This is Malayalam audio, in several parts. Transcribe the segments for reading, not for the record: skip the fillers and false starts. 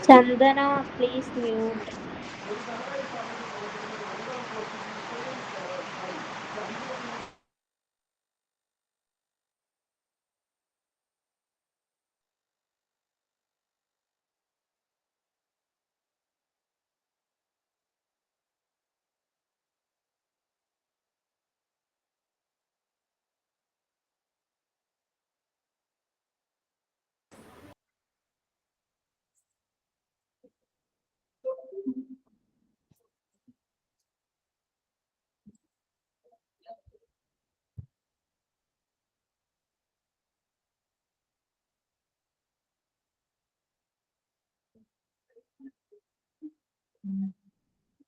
Chandana, please mute.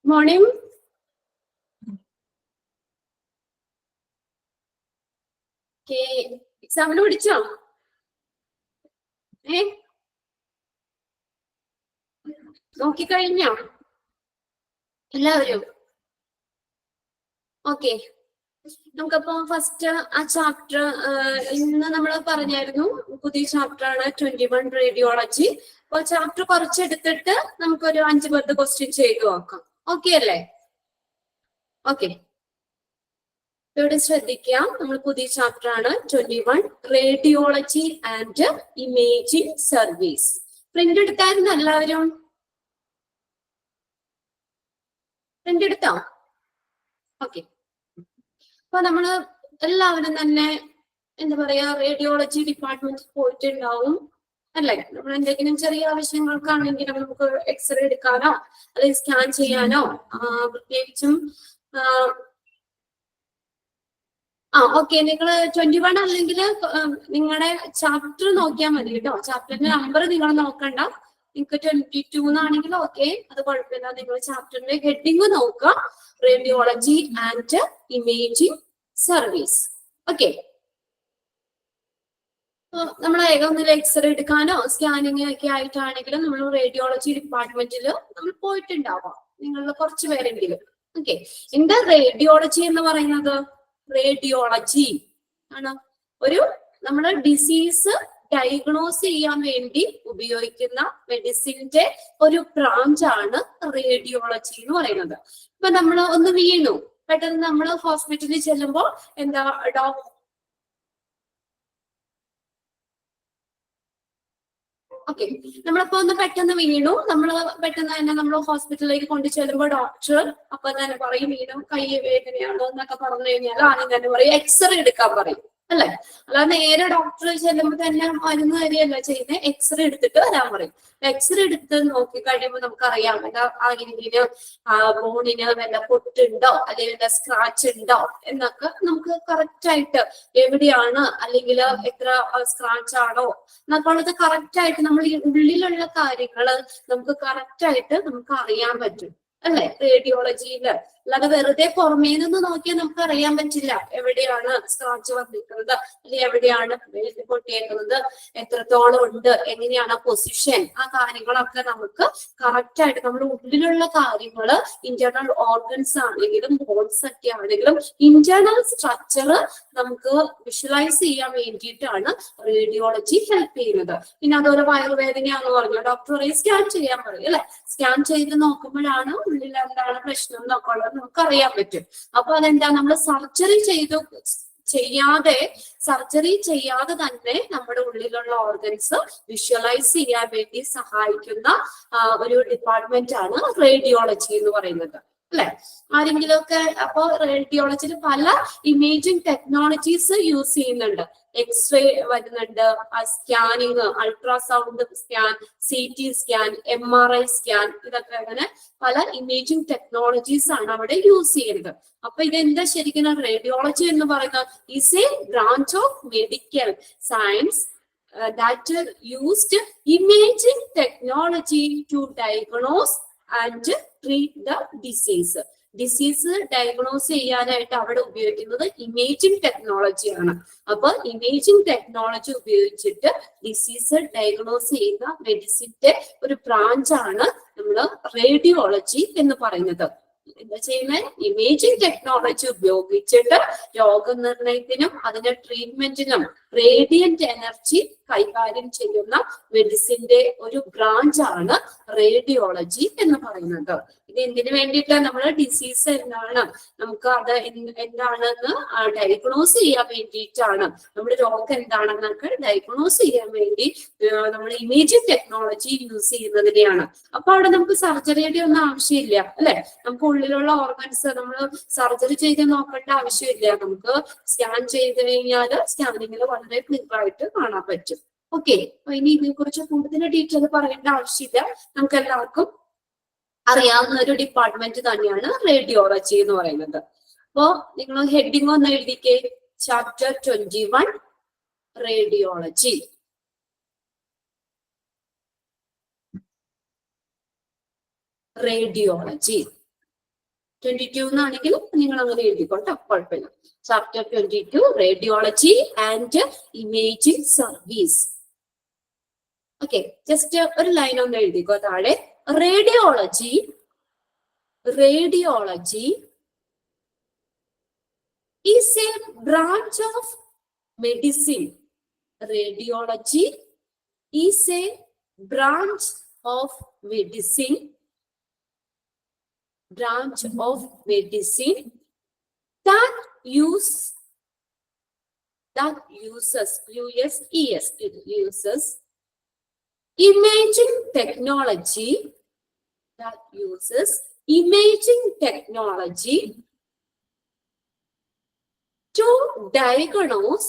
Morning. Okay. Examine പഠിച്ചോ? നോക്കിക്കഴിഞ്ഞോ എല്ലാവരും? ഓക്കെ, നമുക്കപ്പോ ഫസ്റ്റ് ആ ചാപ്റ്റർ ഇന്ന് നമ്മൾ പറഞ്ഞായിരുന്നു. പുതിയ ചാപ്റ്റർ ആണ് 21 റേഡിയോളജി. അപ്പൊ ചാപ്റ്റർ കുറച്ചെടുത്തിട്ട് നമുക്കൊരു 5-10 ക്വസ്റ്റ്യൻ ചെയ്തു നോക്കാം. ഓക്കെ അല്ലേ? ഓക്കെ, ഇവിടെ ശ്രദ്ധിക്കാം. നമ്മൾ പുതിയ ചാപ്റ്റർ ആണ് 21 radiology and imaging service. Print എടുത്തായിരുന്നു എല്ലാവരും? പ്രിന്റ് എടുത്തോ? ഓക്കെ, അപ്പൊ നമ്മള് എല്ലാവരും തന്നെ എന്താ പറയാ, റേഡിയോളജി ഡിപ്പാർട്ട്മെന്റിൽ പോയിട്ടുണ്ടാവും അല്ലെ? നമ്മൾ എന്തെങ്കിലും ചെറിയ ആവശ്യങ്ങൾക്കാണെങ്കിലും നമുക്ക് എക്സ്റേ എടുക്കാനോ അല്ലെങ്കിൽ സ്കാൻ ചെയ്യാനോ പ്രത്യേകിച്ചും ഓക്കെ, നിങ്ങൾ 21 അല്ലെങ്കിൽ നിങ്ങളുടെ ചാപ്റ്റർ നോക്കിയാൽ മതി കേട്ടോ. ചാപ്റ്ററിന്റെ നമ്പർ നിങ്ങൾ നോക്കണ്ട. നിങ്ങൾക്ക് 22 എന്നാണെങ്കിൽ ഓക്കെ, അത് കുഴപ്പമില്ല. നിങ്ങൾ ചാപ്റ്ററിന്റെ ഹെഡിങ് നോക്കുക, radiology and imaging service. Okay, നമ്മൾ ഒന്നിൽ എക്സ്റേ എടുക്കാനോ സ്കാനിങ് ഒക്കെ ആയിട്ടാണെങ്കിലും നമ്മൾ റേഡിയോളജി ഡിപ്പാർട്ട്മെന്റിൽ നമ്മൾ പോയിട്ടുണ്ടാവാം, നിങ്ങളിൽ കുറച്ച് പേരെങ്കിലും. ഓക്കെ, എന്താ റേഡിയോളജി എന്ന് പറയുന്നത്? റേഡിയോളജി ആണ് ഒരു നമ്മുടെ ഡിസീസ് ഡയഗ്നോസ് ചെയ്യാൻ വേണ്ടി ഉപയോഗിക്കുന്ന മെഡിസിന്റെ ഒരു ബ്രാഞ്ച് ആണ് റേഡിയോളജി എന്ന് പറയുന്നത്. ഇപ്പൊ നമ്മൾ ഒന്ന് വീണു, പെട്ടെന്ന് നമ്മൾ ഹോസ്പിറ്റലിൽ ചെല്ലുമ്പോൾ എന്താ ഓക്കെ, നമ്മളിപ്പോ ഒന്ന് പെട്ടെന്ന് വീണു, നമ്മൾ പെട്ടെന്ന് തന്നെ നമ്മൾ ഹോസ്പിറ്റലിലേക്ക് കൊണ്ടു ചെല്ലുമ്പോൾ ഡോക്ടർ അപ്പൊ തന്നെ പറയും വീണു, കൈ വേദനയാണോ എന്നൊക്കെ പറഞ്ഞു കഴിഞ്ഞാൽ ആദ്യം തന്നെ പറയും എക്സ്റേ എടുക്കാൻ പറയും അല്ലെ? അല്ലാതെ നേരെ ഡോക്ടർ ചെല്ലുമ്പോൾ തന്നെ മരുന്ന് തരികയല്ല ചെയ്യുന്നത്, എക്സ്റേ എടുത്തിട്ട് വരാൻ പറയും. എക്സ്റേ എടുത്ത് നോക്കി കഴിയുമ്പോൾ നമുക്കറിയാം ആ രീതിയില് ബോണിന് വല്ല പൊട്ടുണ്ടോ അല്ലെങ്കിൽ വല്ല സ്ക്രാച്ച് ഉണ്ടോ എന്നൊക്കെ നമുക്ക് കറക്റ്റ് ആയിട്ട് എവിടെയാണ് അല്ലെങ്കിൽ എത്ര സ്ക്രാച്ച് ആണോ എന്നൊക്കെ ഉള്ളത് കറക്റ്റ് ആയിട്ട് നമ്മൾ ഈ ഉള്ളിലുള്ള കാര്യങ്ങൾ നമുക്ക് കറക്റ്റ് ആയിട്ട് നമുക്ക് അറിയാൻ പറ്റും അല്ലെ? റേഡിയോളജിയില് അല്ലാതെ വെറുതെ പുറമേ നിന്ന് നോക്കിയാൽ നമുക്ക് അറിയാൻ പറ്റില്ല എവിടെയാണ് സ്ക്രാച്ച് വന്നിരിക്കുന്നത് അല്ലെങ്കിൽ എവിടെയാണ് പൊട്ടിയേക്കുന്നത്, എത്രത്തോളം ഉണ്ട്, എങ്ങനെയാണ് പൊസിഷൻ, ആ കാര്യങ്ങളൊക്കെ നമുക്ക് കറക്റ്റ് ആയിട്ട് നമ്മുടെ ഉള്ളിലുള്ള കാര്യങ്ങള് ഇന്റേണൽ ഓർഗൻസ് ആണെങ്കിലും ബോൺസ് ഒക്കെ ആണെങ്കിലും ഇന്റേണൽ സ്ട്രക്ചർ നമുക്ക് വിഷ്വലൈസ് ചെയ്യാൻ വേണ്ടിയിട്ടാണ് റേഡിയോളജി ഹെൽപ്പ് ചെയ്യുന്നത്. പിന്നെ അതുപോലെ വയറുവേദനയാണെന്ന് പറഞ്ഞു, ഡോക്ടറെ സ്കാൻ ചെയ്യാൻ പറയും അല്ലെ? സ്കാൻ ചെയ്ത് നോക്കുമ്പോഴാണ് ഉള്ളിൽ എന്താണ് പ്രശ്നം എന്നൊക്കെ ഉള്ളത് നമുക്ക് അറിയാൻ പറ്റും. അപ്പൊ അതെന്താ, നമ്മൾ സർജറി ചെയ്യാതെ തന്നെ നമ്മുടെ ഉള്ളിലുള്ള ഓർഗൻസ് വിഷ്വലൈസ് ചെയ്യാൻ വേണ്ടി സഹായിക്കുന്ന ഒരു ഡിപ്പാർട്ട്മെന്റ് ആണ് റേഡിയോളജി എന്ന് പറയുന്നത് അല്ലെ? ആരെങ്കിലും ഒക്കെ അപ്പൊ റേഡിയോളജിയിൽ പല ഇമേജിംഗ് ടെക്നോളജീസ് യൂസ് ചെയ്യുന്നുണ്ട്. എക്സ്റേ വരുന്നുണ്ട്, scanning, ultrasound scan, CT scan, MRI scan, ഇതൊക്കെ അങ്ങനെ പല ഇമേജിംഗ് ടെക്നോളജീസ് ആണ് അവിടെ യൂസ് ചെയ്യുന്നത്. അപ്പൊ ഇതെന്താ ശരിക്കും റേഡിയോളജി എന്ന് പറയുന്നത് is A branch of medical science that used imaging technology to diagnose and treat the disease. Disease diagnose ചെയ്യാനായിട്ട് അവിടെ ഉപയോഗിക്കുന്നത് ഇമേജിംഗ് ടെക്നോളജിയാണ്. അപ്പൊ ഇമേജിംഗ് ടെക്നോളജി ഉപയോഗിച്ചിട്ട് ഡിസീസ് ഡയഗ്നോസ് ചെയ്യുന്ന മെഡിസിന്റെ ഒരു ബ്രാഞ്ചാണ് നമ്മൾ റേഡിയോളജി എന്ന് പറയുന്നത് എന്താ ചെയ്യുന്നത്? ഇമേജിംഗ് ടെക്നോളജി ഉപയോഗിച്ചിട്ട് രോഗനിർണയത്തിനും അതിന്റെ ട്രീറ്റ്മെന്റിനും റേഡിയന്റ് എനർജി കൈകാര്യം ചെയ്യുന്ന മെഡിസിന്റെ ഒരു ബ്രാഞ്ച് ആണ് റേഡിയോളജി എന്ന് പറയുന്നത്. ഇത് എന്തിനു വേണ്ടിയിട്ടാണ്? നമ്മുടെ ഡിസീസ് എന്താണ്, നമുക്ക് അത് എന്താണെന്ന് ഡയഗ്നോസ് ചെയ്യാൻ വേണ്ടിയിട്ടാണ്, നമ്മുടെ രോഗം എന്താണെന്നൊക്കെ ഡയഗ്നോസ് ചെയ്യാൻ വേണ്ടി നമ്മൾ ഇമേജിംഗ് ടെക്നോളജി യൂസ് ചെയ്യുന്നതിനെയാണ്. അപ്പൊ അവിടെ നമുക്ക് സർജറിയുടെ ഒന്നും ആവശ്യമില്ല അല്ലെ. നമുക്ക് ഉള്ളിലുള്ള ഓർഗൻസ് നമ്മൾ സർജറി ചെയ്ത് നോക്കേണ്ട ആവശ്യമില്ല. നമുക്ക് സ്കാൻ ചെയ്ത് കഴിഞ്ഞാൽ സ്കാനിങ്ങിൽ വളരെ ക്ലിയർ ആയിട്ട് കാണാൻ പറ്റും. ഓക്കെ, ഇനി ഇതിനെ കുറിച്ച് കൂടുതൽ ഡീറ്റെയിൽ പറയേണ്ട ആവശ്യമില്ല. നമുക്ക് എല്ലാവർക്കും അറിയാവുന്ന ഒരു ഡിപ്പാർട്ട്മെന്റ് തന്നെയാണ് റേഡിയോളജി എന്ന് പറയുന്നത്. അപ്പോ നിങ്ങൾ ഹെഡിങ് ഒന്ന് എഴുതിക്കേ. Chapter 21 radiology. റേഡിയോളജി 22 എന്നാണെങ്കിൽ നിങ്ങൾ അങ്ങനെ എഴുതിക്കോട്ടെ, കുഴപ്പമില്ല. Chapter 22 radiology and imaging service. Okay, just ഒരു ലൈൻ ഒന്ന് എഴുതിക്കോ താഴെ. Radiology is a branch of medicine. Radiology is a branch of medicine. That uses imaging technology. To diagnose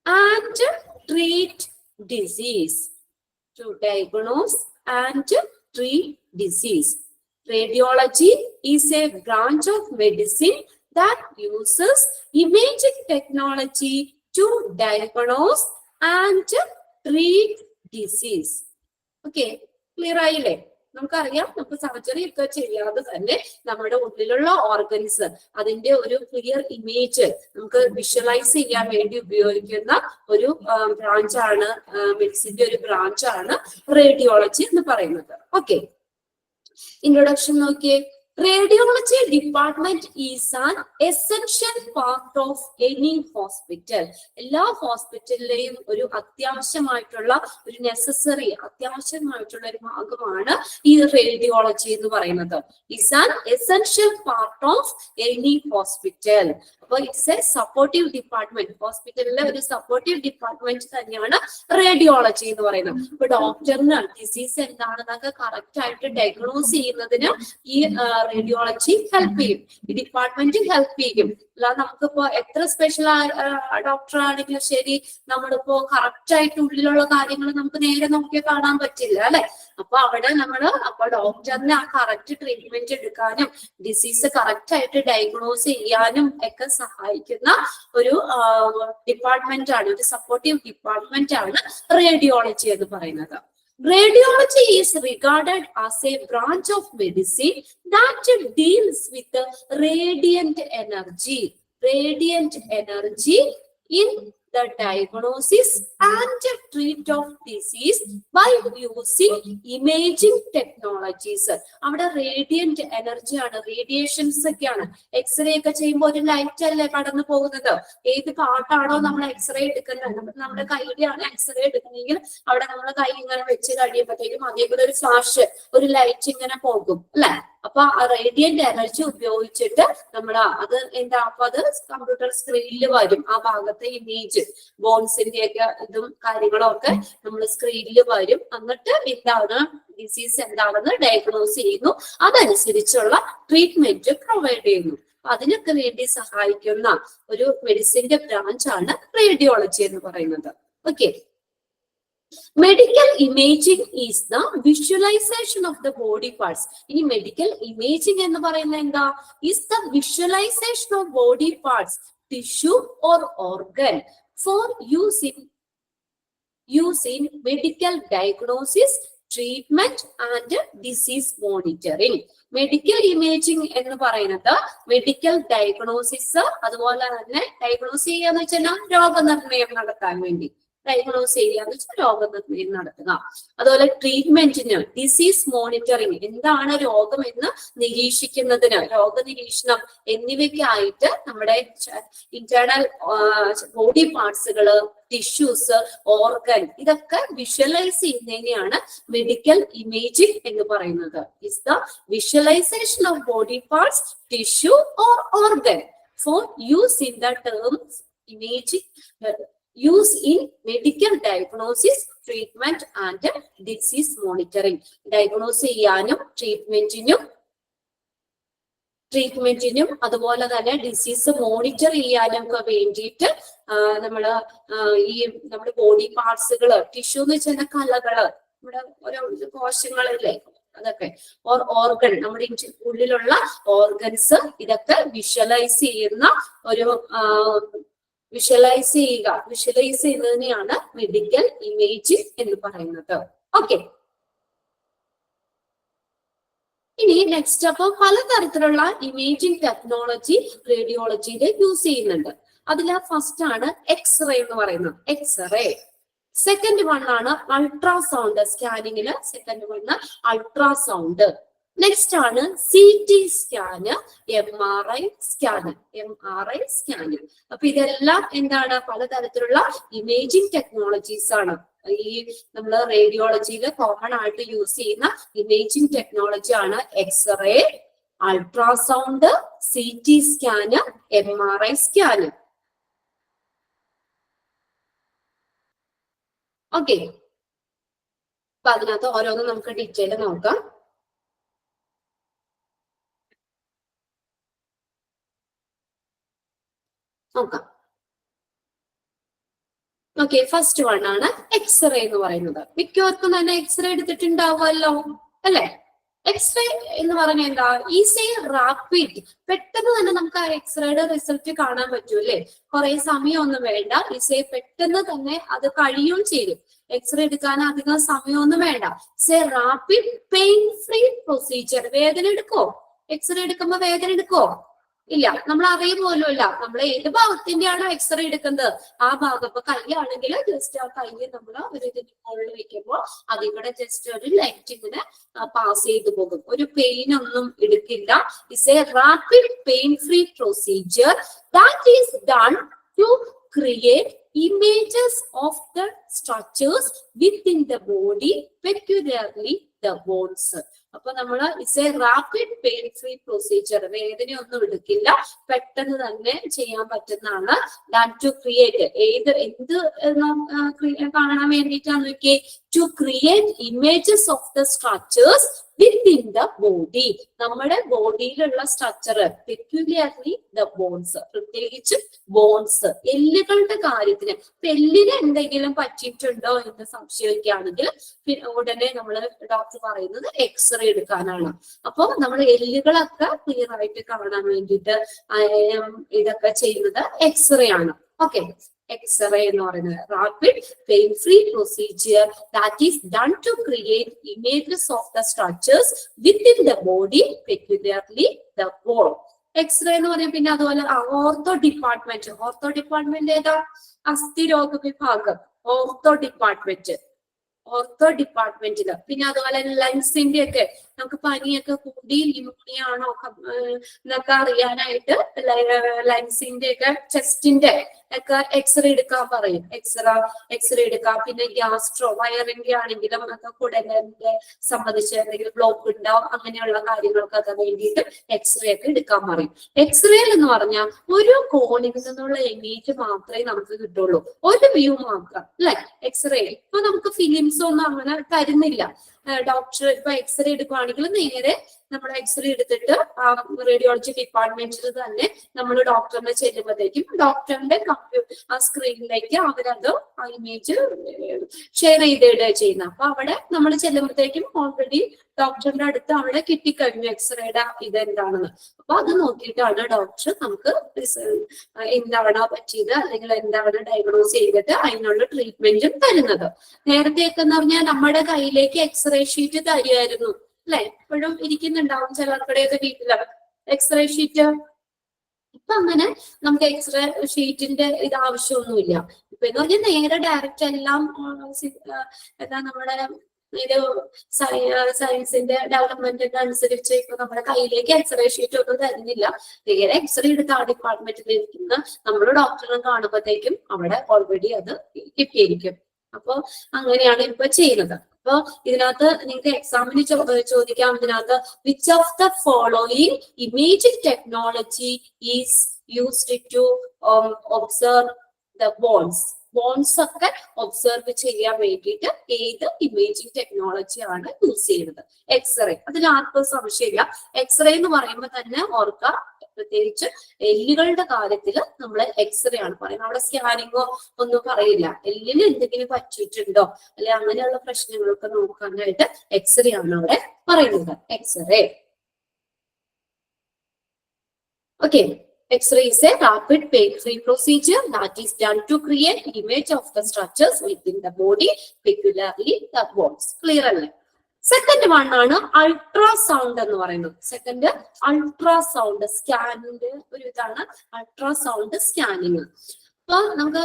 and treat disease. Radiology is a branch of medicine that uses imaging technology to diagnose and treat disease. Okay, clear ആയില്ലേ? നമുക്കറിയാം, നമുക്ക് സർജറി ഒക്കെ ചെയ്യാതെ തന്നെ നമ്മുടെ ഉള്ളിലുള്ള ഓർഗൻസ് അതിന്റെ ഒരു ക്ലിയർ ഇമേജ് നമുക്ക് വിഷ്വലൈസ് ചെയ്യാൻ വേണ്ടി ഉപയോഗിക്കുന്ന ഒരു ബ്രാഞ്ചാണ്, മെഡിസിന്റെ ഒരു ബ്രാഞ്ചാണ് റേഡിയോളജി എന്ന് പറയുന്നത്. ഓക്കെ, ഇൻട്രൊഡക്ഷൻ നോക്കിയേ. Radiology department is an essential part of any hospital. എല്ലാ ഹോസ്പിറ്റലിലെയും ഒരു അത്യാവശ്യമായിട്ടുള്ള ഒരു അത്യാവശ്യമായിട്ടുള്ള ഒരു ഭാഗമാണ് ഈ റേഡിയോളജി എന്ന് പറയുന്നത്. It's an essential part of any hospital. അപ്പൊ ഇറ്റ്സ് എ സപ്പോർട്ടീവ് ഡിപ്പാർട്ട്മെന്റ്. ഹോസ്പിറ്റലിലെ ഒരു സപ്പോർട്ടീവ് ഡിപ്പാർട്ട്മെന്റ് തന്നെയാണ് റേഡിയോളജി എന്ന് പറയുന്നത്. ഇപ്പൊ ഡോക്ടറിന് ഡിസീസ് എന്താണെന്നൊക്കെ കറക്റ്റ് ആയിട്ട് ഡയഗ്നോസ് ചെയ്യുന്നതിന് ഈ റേഡിയോളജി ഹെൽപ്പ് ചെയ്യും, ഈ ഡിപ്പാർട്ട്മെന്റ് ഹെൽപ്പ് ചെയ്യും. അല്ലാതെ നമുക്കിപ്പോ എത്ര സ്പെഷ്യൽ ഡോക്ടർ ആണെങ്കിലും ശരി, നമ്മളിപ്പോ കറക്റ്റ് ആയിട്ട് ഉള്ളിലുള്ള കാര്യങ്ങൾ നമുക്ക് നേരെ നോക്കിയാൽ കാണാൻ പറ്റില്ല അല്ലെ. അപ്പൊ അവിടെ അപ്പൊ ഡോക്ടറിന് ആ കറക്റ്റ് ട്രീറ്റ്മെന്റ് എടുക്കാനും ഡിസീസ് കറക്റ്റ് ആയിട്ട് ഡയഗ്നോസ് ചെയ്യാനും ഒക്കെ സഹായിക്കുന്ന ഒരു ഡിപ്പാർട്ട്മെന്റ് ആണ്, ഒരു സപ്പോർട്ടീവ് ഡിപ്പാർട്ട്മെന്റ് ആണ് റേഡിയോളജി എന്ന് പറയുന്നത്. Radiology is regarded as a branch of medicine that deals with radiant energy in the diagnosis and treat of disease by using imaging technologies. അവിടെ റേഡിയന്റ് എനർജി ആണ്, റേഡിയേഷൻസ് ഒക്കെയാണ്. എക്സ്റേ ഒക്കെ ചെയ്യുമ്പോൾ ഒരു ലൈറ്റ് അല്ലേ കടന്നു പോകുന്നത്. ഏത് പാർട്ടാണോ നമ്മൾ എക്സ്റേ എടുക്കുന്നത്, നമ്മുടെ കൈയുടെയാണ് എക്സ്റേ എടുക്കുന്നതെങ്കിൽ അവിടെ നമ്മൾ കൈ ഇങ്ങനെ വെച്ച് കഴിയുമ്പോഴത്തേക്കും അതേപോലെ ഒരു ഫ്ലാഷ്, ഒരു ലൈറ്റ് ഇങ്ങനെ പോകും അല്ലെ. അപ്പൊ ആ റേഡിയന്റ് എനർജി ഉപയോഗിച്ചിട്ട് നമ്മൾ അത് എന്താ, അപ്പൊ അത് കമ്പ്യൂട്ടർ സ്ക്രീനിൽ വരും. ആ ഭാഗത്തെ ഇമേജ്, ബോൺസിന്റെ ഒക്കെ ഇതും കാര്യങ്ങളും ഒക്കെ നമ്മൾ സ്ക്രീനിൽ വരും. എന്നിട്ട് എന്താണ് ഡിസീസ് എന്താണെന്ന് ഡയഗ്നോസ് ചെയ്യുന്നു, അതനുസരിച്ചുള്ള ട്രീറ്റ്മെന്റ് പ്രൊവൈഡ് ചെയ്യുന്നു. അതിനൊക്കെ വേണ്ടി സഹായിക്കുന്ന ഒരു മെഡിസിന്റെ ബ്രാഞ്ചാണ് റേഡിയോളജി എന്ന് പറയുന്നത്. Okay, medical imaging is the visualisation of the body parts. ഇനി മെഡിക്കൽ ഇമേജിംഗ് എന്ന് പറയുന്നത് എന്താ? Is the visualisation of body parts, tissue or organ for use in medical diagnosis, treatment and disease monitoring. Medical imaging എന്ന് പറയുന്നത് മെഡിക്കൽ ഡയഗ്നോസിസ്, അതുപോലെ തന്നെ ഡയഗ്നോസ് ചെയ്യാന്ന് വെച്ചാൽ രോഗനിർണയം നടത്താൻ വേണ്ടി, ഡയഗ്നോസ് ചെയ്യുക എന്ന് വെച്ചാൽ രോഗനിർണയം നടത്തുക. അതുപോലെ ട്രീറ്റ്മെന്റിന് ഡിസീസ് മോണിറ്ററിങ്, എന്താണ് രോഗം എന്ന് നിരീക്ഷിക്കുന്നതിന് രോഗനിരീക്ഷണം എന്നിവയ്ക്കായിട്ട് നമ്മുടെ ഇന്റേണൽ ബോഡി പാർട്സുകള്, ടിഷ്യൂസ്, ഓർഗൻ ഇതൊക്കെ വിഷ്വലൈസ് ചെയ്യുന്നതിനെയാണ് മെഡിക്കൽ ഇമേജിംഗ് എന്ന് പറയുന്നത്. Is the visualisation of body parts, tissue or organ for use in the terms imaging, use in medical diagnosis, treatment and disease monitoring. Diagnose ചെയ്യാനും ട്രീറ്റ്മെന്റിനും അതുപോലെ തന്നെ ഡിസീസ് മോണിറ്റർ ചെയ്യാനും ഒക്കെ വേണ്ടിയിട്ട് നമ്മുടെ ബോഡി പാർട്സുകള്, ടിഷ്യൂ എന്ന് വെച്ചാൽ കലകള്, നമ്മുടെ ഓരോ കോശങ്ങളില്ലേ അതൊക്കെ, ഓർഗൻ നമ്മുടെ ഉള്ളിലുള്ള ഓർഗൻസ്, ഇതൊക്കെ വിഷ്വലൈസ് ചെയ്യുന്നതിനെയാണ് മെഡിക്കൽ ഇമേജിംഗ് എന്ന് പറയുന്നത്. ഓക്കെ, ഇനി നെക്സ്റ്റ് അപ്പൊ പലതരത്തിലുള്ള ഇമേജിംഗ് ടെക്നോളജി റേഡിയോളജിയിൽ യൂസ് ചെയ്യുന്നുണ്ട്. അതിൽ ഫസ്റ്റ് ആണ് എക്സ്റേ എന്ന് പറയുന്നത്. എക്സ്റേ. സെക്കൻഡ് വൺ ആണ് അൾട്രാസൗണ്ട്. സ്കാനിങ്ങില് സെക്കൻഡ് വൺ അൾട്രാസൗണ്ട്. നെക്സ്റ്റ് ആണ് CT സ്കാന്, MRI സ്കാന്. അപ്പൊ ഇതെല്ലാം എന്താണ്, പലതരത്തിലുള്ള ഇമേജിംഗ് ടെക്നോളജീസ് ആണ്. ഈ നമ്മള് റേഡിയോളജിയിൽ കോമൺ ആയിട്ട് യൂസ് ചെയ്യുന്ന ഇമേജിംഗ് ടെക്നോളജി ആണ് x ray, ultrasound, CT scan, MRI scan. Okay, അപ്പൊ അതിനകത്ത് ഓരോന്നും നമുക്ക് ഡീറ്റെയിൽ നോക്കാം. ഓക്കെ, ഫസ്റ്റ് വൺ ആണ് എക്സ്റേ എന്ന് പറയുന്നത്. മിക്കവർക്കും തന്നെ എക്സ്റേ എടുത്തിട്ടുണ്ടാവുമല്ലോ അല്ലെ? എക്സ്റേ എന്ന് പറഞ്ഞാൽ എന്താ? ഈസി റാപ്പിഡ്, പെട്ടെന്ന് തന്നെ നമുക്ക് ആ എക്സ്റേയുടെ റിസൾട്ട് കാണാൻ പറ്റും അല്ലെ? കുറെ സമയമൊന്നും വേണ്ട, ഈസി പെട്ടെന്ന് തന്നെ അത് കഴിയും ചെയ്യും. എക്സ്റേ എടുക്കാൻ അധികം സമയമൊന്നും വേണ്ട. Rapid pain free procedure. വേദന എടുക്കോ? എക്സ്റേ എടുക്കുമ്പോ വേദന എടുക്കോ? ഇല്ല. നമ്മൾ അറിയ പോലും ഇല്ല നമ്മൾ ഏത് ഭാഗത്തിന്റെയാണോ എക്സ്റേ എടുക്കുന്നത് ആ ഭാഗം. ഇപ്പൊ കൈയാണെങ്കിൽ ജസ്റ്റ് ആ കൈ നമ്മൾ ഒരു ഇതിന് മുകളിൽ വെക്കുമ്പോൾ അതിൽ കൂടെ ജസ്റ്റ് ഒരു ലൈറ്റ് ഇങ്ങനെ പാസ് ചെയ്തു പോകും. ഒരു പെയിൻ ഒന്നും എടുക്കില്ല. It's a rapid pain free procedure that is done to create images of the structures within the body, peculiarly the bones. അപ്പൊ നമ്മള് it's a rapid pain free procedure. വേദനയൊന്നും എടുക്കില്ല, പെട്ടെന്ന് തന്നെ ചെയ്യാൻ പറ്റുന്നതാണ്. ടു ക്രിയേറ്റ് എന്ത് കാണാൻ വേണ്ടിയിട്ടാണ് നോക്കിയേ? To create images of the structures within the body. നമ്മുടെ ബോഡിയിലുള്ള സ്ട്രക്ചർ, പെക്യുലിയർലി ദ ബോൺസ്, പ്രത്യേകിച്ച് ബോൺസ്, എല്ലുകളുടെ കാര്യത്തിന്. എല്ലിന് എന്തെങ്കിലും പറ്റിയിട്ടുണ്ടോ എന്ന് സംശയിക്കുകയാണെങ്കിൽ ഉടനെ നമ്മൾ ഡോക്ടർ പറയുന്നത് എക്സ്റേ എടുക്കാനാണ്. അപ്പൊ നമ്മൾ എല്ലുകളൊക്കെ ക്ലിയർ ആയിട്ട് കാണാൻ വേണ്ടിയിട്ട് ഇതൊക്കെ ചെയ്യുന്നത് എക്സ്റേ ആണ്. ഓക്കെ, എക്സ്റേ എന്ന് പറയുന്നത് rapid pain free procedure that is done to create images of the structures within the body, peculiarly the bone. X ray എന്ന് പറയാം. പിന്നെ അതുപോലെ ഓർത്തോ ഡിപ്പാർട്ട്മെന്റ്. ഓർത്തോ ഡിപ്പാർട്ട്മെന്റ് ഏതാ? അസ്ഥിരോഗ വിഭാഗം, ഓർത്തോ ഡിപ്പാർട്ട്മെന്റില്. പിന്നെ അതുപോലെ ലങ്സിന്റെ ഒക്കെ നമുക്ക് പനിയൊക്കെ കൂടി ന്യൂമോണിയ ആണോ എന്നൊക്കെ അറിയാനായിട്ട് ലങ്സിന്റെ ഒക്കെ ചെസ്റ്റിന്റെ ഒക്കെ എക്സ്റേ എടുക്കാൻ പറയും. എക്സ്റേ എടുക്കാം. പിന്നെ ഗ്യാസ്ട്രോ വയറിന്റെ ആണെങ്കിലും ഒക്കെ കുടലിന്റെ സംബന്ധിച്ച് എന്തെങ്കിലും ബ്ലോക്ക് ഉണ്ടാവും, അങ്ങനെയുള്ള കാര്യങ്ങൾക്കൊക്കെ വേണ്ടിയിട്ട് എക്സ്റേ ഒക്കെ എടുക്കാൻ പറയും. എക്സ്റേ എന്ന് പറഞ്ഞാൽ ഒരു കോണിൽ നിന്നുള്ള ഇമേജ് മാത്രമേ നമുക്ക് കിട്ടുള്ളൂ, ഒരു വ്യൂ മാത്രം അല്ലെ എക്സ്റേ. ഇപ്പൊ നമുക്ക് ഫിലിംസ് ഒന്നും അങ്ങനെ തരുന്നില്ല. ഡോക്ടർ ഇപ്പൊ എക്സ്റേ എടുക്കുകയാണെങ്കിൽ നേരെ നമ്മൾ എക്സ്റേ എടുത്തിട്ട് ആ റേഡിയോളജി ഡിപ്പാർട്ട്മെന്റിൽ തന്നെ നമ്മൾ ഡോക്ടറിനെ ചെല്ലുമ്പോഴത്തേക്കും ഡോക്ടറിന്റെ ആ സ്ക്രീനിലേക്ക് അവരത് ആ ഇമേജ് ഷെയർ ചെയ്തിടുക ചെയ്യുന്നത്. അപ്പൊ അവിടെ നമ്മൾ ചെല്ലുമ്പോഴത്തേക്കും ഓൾറെഡി ഡോക്ടറിന്റെ അടുത്ത് അവിടെ കിട്ടിക്കഴിഞ്ഞു എക്സ്റേയുടെ ഇതെന്താണെന്ന്. അപ്പൊ അത് നോക്കിയിട്ടാണ് ഡോക്ടർ നമുക്ക് എന്താണോ പറ്റിയത് അല്ലെങ്കിൽ എന്താണ് ഡയഗ്നോസ് ചെയ്തിട്ട് അതിനുള്ള ട്രീറ്റ്മെന്റും തരുന്നത്. നേരത്തെയൊക്കെ എന്ന് പറഞ്ഞാൽ നമ്മുടെ കയ്യിലേക്ക് എക്സ്റേ ഷീറ്റ് തരുമായിരുന്നു അല്ലെ? ഇപ്പോഴും ഇരിക്കുന്നുണ്ടാവും ചിലർക്കടെയൊക്കെ വീട്ടില് എക്സ്റേ ഷീറ്റ്. ഇപ്പൊ അങ്ങനെ നമുക്ക് എക്സ്റേ ഷീറ്റിന്റെ ഇത് ആവശ്യമൊന്നുമില്ല. ഇപ്പൊ എന്ന് പറഞ്ഞാൽ നേരെ ഡയറക്റ്റ് എല്ലാം എന്താ നമ്മുടെ ഒരു സയൻസിന്റെ ഡെവലപ്മെന്റിന്റെ അനുസരിച്ച് ഇപ്പൊ നമ്മുടെ കയ്യിലേക്ക് എക്സ്റേ ഷീറ്റ് ഒന്നും തരുന്നില്ല. നേരെ എക്സ്റേ എടുത്ത് ആ ഡിപ്പാർട്ട്മെന്റിൽ ഇരിക്കുന്ന നമ്മൾ ഡോക്ടറിനെ കാണുമ്പോഴത്തേക്കും അവിടെ ഓൾറെഡി അത് കിട്ടിയിരിക്കും. അപ്പൊ അങ്ങനെയാണ് ഇപ്പൊ ചെയ്യുന്നത്. അപ്പൊ ഇതിനകത്ത് നിങ്ങൾക്ക് എക്സാമിന് ചോദിക്കാം, ഇതിനകത്ത് which of the following imaging technology is used to observe the bones ഒക്കെ ഒബ്സർവ് ചെയ്യാൻ വേണ്ടിയിട്ട് ഏത് ഇമേജിംഗ് ടെക്നോളജി ആണ് യൂസ് ചെയ്യുന്നത്? എക്സ്റേ. അതിൽ ആർക്കും സംശയമില്ല. എക്സ്റേ എന്ന് പറയുമ്പോൾ തന്നെ ഓർക്കുക, പ്രത്യേകിച്ച് എല്ലുകളുടെ കാര്യത്തിൽ നമ്മൾ എക്സ്റേ ആണ് പറയുന്നത്. അവിടെ സ്കാനിങ്ങോ ഒന്നും പറയില്ല. എല്ലിന് എന്തെങ്കിലും പറ്റിയിട്ടുണ്ടോ അല്ലെ അങ്ങനെയുള്ള പ്രശ്നങ്ങളൊക്കെ നോക്കാനായിട്ട് എക്സ്റേ ആണ് അവിടെ പറയുന്നത്. X-ray. Okay. X-ray is a rapid pain-free procedure that is done to create image of the structures within the body, particularly the bones. Clear അല്ലേ? സെക്കൻഡ് വൺ ആണ് അൾട്രാസൗണ്ട് എന്ന് പറയുന്നത്. സെക്കൻഡ് അൾട്രാസൗണ്ട് സ്കാനിന്റെ ഒരു ഇതാണ് അൾട്രാസൗണ്ട് സ്കാനിങ്. അപ്പൊ നമുക്ക്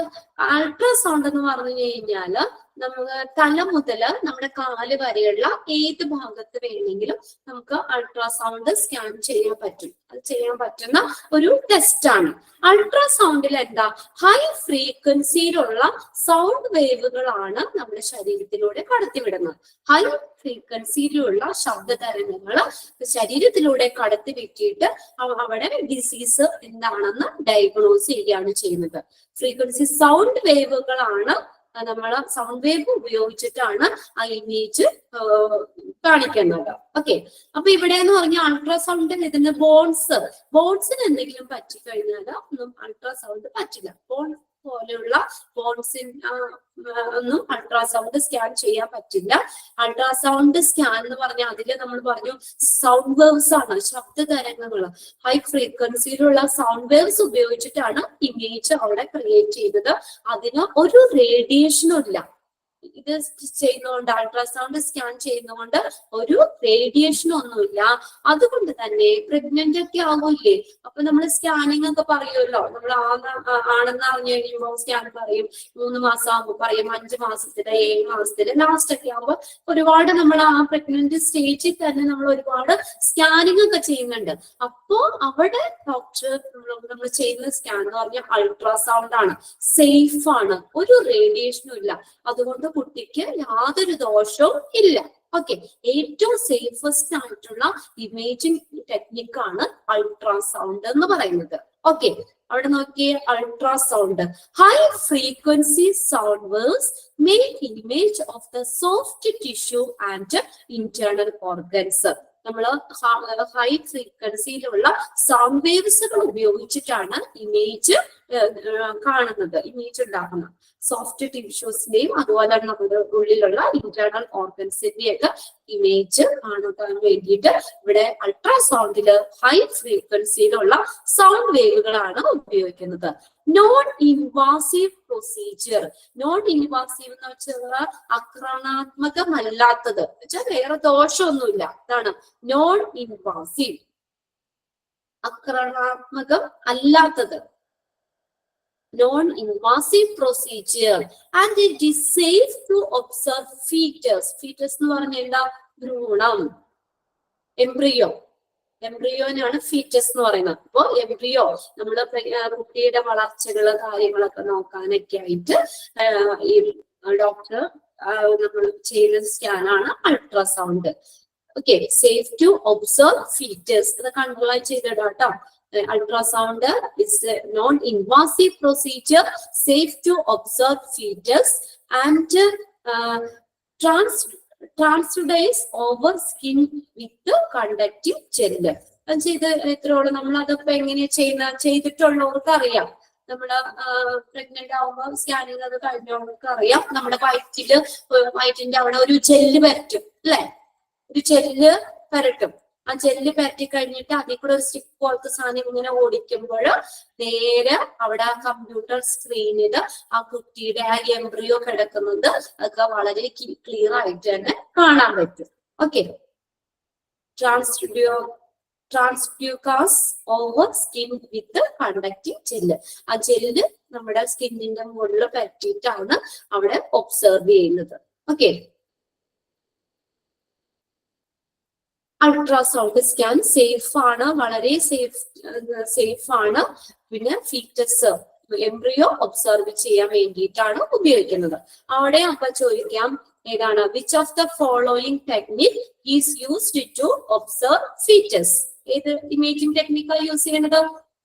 അൾട്രാസൗണ്ട് എന്ന് പറഞ്ഞു കഴിഞ്ഞാല് നമുക്ക് തല മുതൽ നമ്മുടെ കാല് വരെയുള്ള ഏത് ഭാഗത്ത് വേണമെങ്കിലും നമുക്ക് അൾട്രാസൗണ്ട് സ്കാൻ ചെയ്യാൻ പറ്റും. അത് ചെയ്യാൻ പറ്റുന്ന ഒരു ടെസ്റ്റ് ആണ്. അൾട്രാസൗണ്ടിൽ എന്താ, ഹൈ ഫ്രീക്വൻസിയിലുള്ള സൗണ്ട് വേവുകളാണ് നമ്മുടെ ശരീരത്തിലൂടെ കടത്തിവിടുന്നത്. ഹൈ ഫ്രീക്വൻസിയിലുള്ള ശബ്ദ തരംഗങ്ങൾ ശരീരത്തിലൂടെ കടത്തിവിട്ടിട്ട് അവിടെ ഡിസീസ് എന്താണെന്ന് ഡയഗ്നോസ് ചെയ്യുകയാണ് ചെയ്യുന്നത്. ഫ്രീക്വൻസി സൗണ്ട് വേവുകളാണ് നമ്മൾ സൗണ്ട് വേവ് ഉപയോഗിച്ചിട്ടാണ് ആ ഇമേജ് കാണിക്കുന്നത്. ഓക്കെ. അപ്പൊ ഇവിടെ എന്ന് പറഞ്ഞാൽ അൾട്രാസൗണ്ടിൽ ഇതിന് ബോൺസിന് എന്തെങ്കിലും പറ്റിക്കഴിഞ്ഞാൽ ഒന്നും അൾട്രാസൗണ്ട് പറ്റില്ല. പോലെയുള്ള ഒന്നും അൾട്രാസൗണ്ട് സ്കാൻ ചെയ്യാൻ പറ്റില്ല. അൾട്രാസൗണ്ട് സ്കാൻ എന്ന് പറഞ്ഞാൽ അതിൽ നമ്മൾ പറഞ്ഞു സൗണ്ട് വേവ്സ് ആണ്, ശബ്ദ തരംഗങ്ങൾ. ഹൈ ഫ്രീക്വൻസിയിലുള്ള സൗണ്ട് വേവ്സ് ഉപയോഗിച്ചിട്ടാണ് ഇമേജ് അവിടെ ക്രിയേറ്റ് ചെയ്തത്. അതിന് ഒരു റേഡിയേഷനും ഇല്ല. ഇത് ചെയ്യുന്നതുകൊണ്ട് അൾട്രാസൗണ്ട് സ്കാൻ ചെയ്യുന്നതുകൊണ്ട് ഒരു റേഡിയേഷൻ ഒന്നുമില്ല. അതുകൊണ്ട് തന്നെ പ്രഗ്നന്റ് ഒക്കെ ആകൂല്ലേ, അപ്പൊ നമ്മൾ സ്കാനിങ് ഒക്കെ പറയുമല്ലോ, നമ്മൾ ആണെന്ന് അറിഞ്ഞു കഴിയുമ്പോൾ സ്കാൻ പറയും. 3 മാസം ആകുമ്പോൾ പറയും, 5 മാസത്തില് 7 മാസത്തില് ലാസ്റ്റ് ഒക്കെ ആകുമ്പോൾ ഒരുപാട് നമ്മൾ ആ പ്രഗ്നന്റ് സ്റ്റേജിൽ തന്നെ നമ്മൾ ഒരുപാട് സ്കാനിങ് ഒക്കെ ചെയ്യുന്നുണ്ട്. അപ്പോ അവിടെ ഡോക്ടർ നമ്മൾ ചെയ്യുന്ന സ്കാൻ എന്ന് പറഞ്ഞാൽ അൾട്രാസൗണ്ട് ആണ്. സേഫ് ആണ്, ഒരു റേഡിയേഷനും ഇല്ല. അതുകൊണ്ട് കുട്ടിക്ക് യാതൊരു ദോഷവും ഇല്ല. ഓക്കെ. ഏറ്റവും സേഫസ്റ്റ് ആയിട്ടുള്ള ഇമേജിംഗ് ടെക്നിക്കാണ് അൾട്രാസൗണ്ട് എന്ന് പറയുന്നത്. ഓക്കെ. അവിടെ നോക്കിയേ, ultrasound high frequency sound waves make image of the soft tissue and internal organs. നമ്മൾ ഹൈ ഫ്രീക്വൻസിയിലുള്ള സൗണ്ട് വേവ്സുകൾ ഉപയോഗിച്ചിട്ടാണ് ഇമേജ് കാണുന്നത്, ഇമേജ് ഉണ്ടാക്കുന്നത്. സോഫ്റ്റ് ടിഷ്യൂസിന്റെയും അതുപോലെ നമ്മുടെ ഉള്ളിലുള്ള ഇന്റേണൽ ഓർഗൻസിന്റെയും ഒക്കെ ഇമേജ് കാണാൻ വേണ്ടിയിട്ട് ഇവിടെ അൾട്രാസൗണ്ടില് ഹൈ ഫ്രീക്വൻസിയിലുള്ള സൗണ്ട് വേവുകളാണ് ഉപയോഗിക്കുന്നത്. Non invasive procedure. Non invasive എന്ന് വെച്ചാൽ ആക്രമണാത്മകമല്ലാത്തത്, വെച്ചാൽ വേറെ ദോഷമൊന്നുമില്ല. അതാണ് നോൺ ഇൻവാസീവ്, ആക്രമണാത്മകം അല്ലാത്തത്. Non-invasive procedure and it is safe to observe fetus. Fetus എന്ന് പറഞ്ഞാൽ എന്താ? ഭ്രൂണം, എംബ്രിയോ. എംബ്രിയോനാണ് ഫീറ്റസ് എന്ന് പറയുന്നത്. അപ്പൊ എംബ്രിയോ നമ്മള് കുട്ടിയുടെ വളർച്ചകള് കാര്യങ്ങളൊക്കെ നോക്കാനൊക്കെ ആയിട്ട് ഈ ഡോക്ടർ നമ്മൾ ചെയ്യുന്ന സ്കാനാണ് ultrasound. Okay. Safe to observe foetus. ഇത് കൺട്രോൾ ചെയ്തിടാം കേട്ടോ. Ultrasound is a non-invasive procedure, safe to observe fetus and transduce over skin with conductive gel. അത് ചെയ്ത് എത്രയോളം നമ്മൾ അതൊക്കെ എങ്ങനെയാ ചെയ്തിട്ടുള്ളവർക്ക് അറിയാം. നമ്മള് പ്രഗ്നന്റ് ആവുമ്പോൾ സ്കാനിങ് അത് കഴിഞ്ഞവർക്ക് അറിയാം. നമ്മുടെ വയറ്റിന്റെ അവിടെ ഒരു ജെല്ല് പരറ്റും അല്ലെ, ഒരു ജെല്ല് പരട്ടും. ആ ജെല്ല് പരറ്റി കഴിഞ്ഞിട്ട് അതിൽ കൂടെ ഒരു സ്റ്റിക്ക് പോലത്തെ സാധനം ഇങ്ങനെ ഓടിക്കുമ്പോൾ നേരെ അവിടെ ആ കമ്പ്യൂട്ടർ സ്ക്രീനിൽ ആ കുട്ടിയുടെ ആ എംബ്രിയോ കിടക്കുന്നത് അതൊക്കെ വളരെ ക്ലിയർ ആയിട്ട് തന്നെ കാണാൻ പറ്റും. Okay. Transducers over skin with conductive gel. ആ ജെല്ല് നമ്മുടെ സ്കിന്നിന്റെ മുകളിൽ പറ്റിയിട്ടാണ് അവിടെ ഒബ്സർവ് ചെയ്യുന്നത്. ഓക്കെ, അൾട്രാസൗണ്ട് സ്കാൻ സേഫ് ആണ്, വളരെ സേഫ് ആണ്. പിന്നെ ഫീറ്റസ് എംബ്രിയോ ഒബ്സർവ് ചെയ്യാൻ വേണ്ടിയിട്ടാണ് ഉപയോഗിക്കുന്നത്. അവിടെ അപ്പൊ ചോദിക്കാം ഏതാണ്, which of the following technique is used to observe foetus? ഏത് ഇമേജിംഗ് ടെക്നിക്കാണ് യൂസ് ചെയ്യുന്നത്?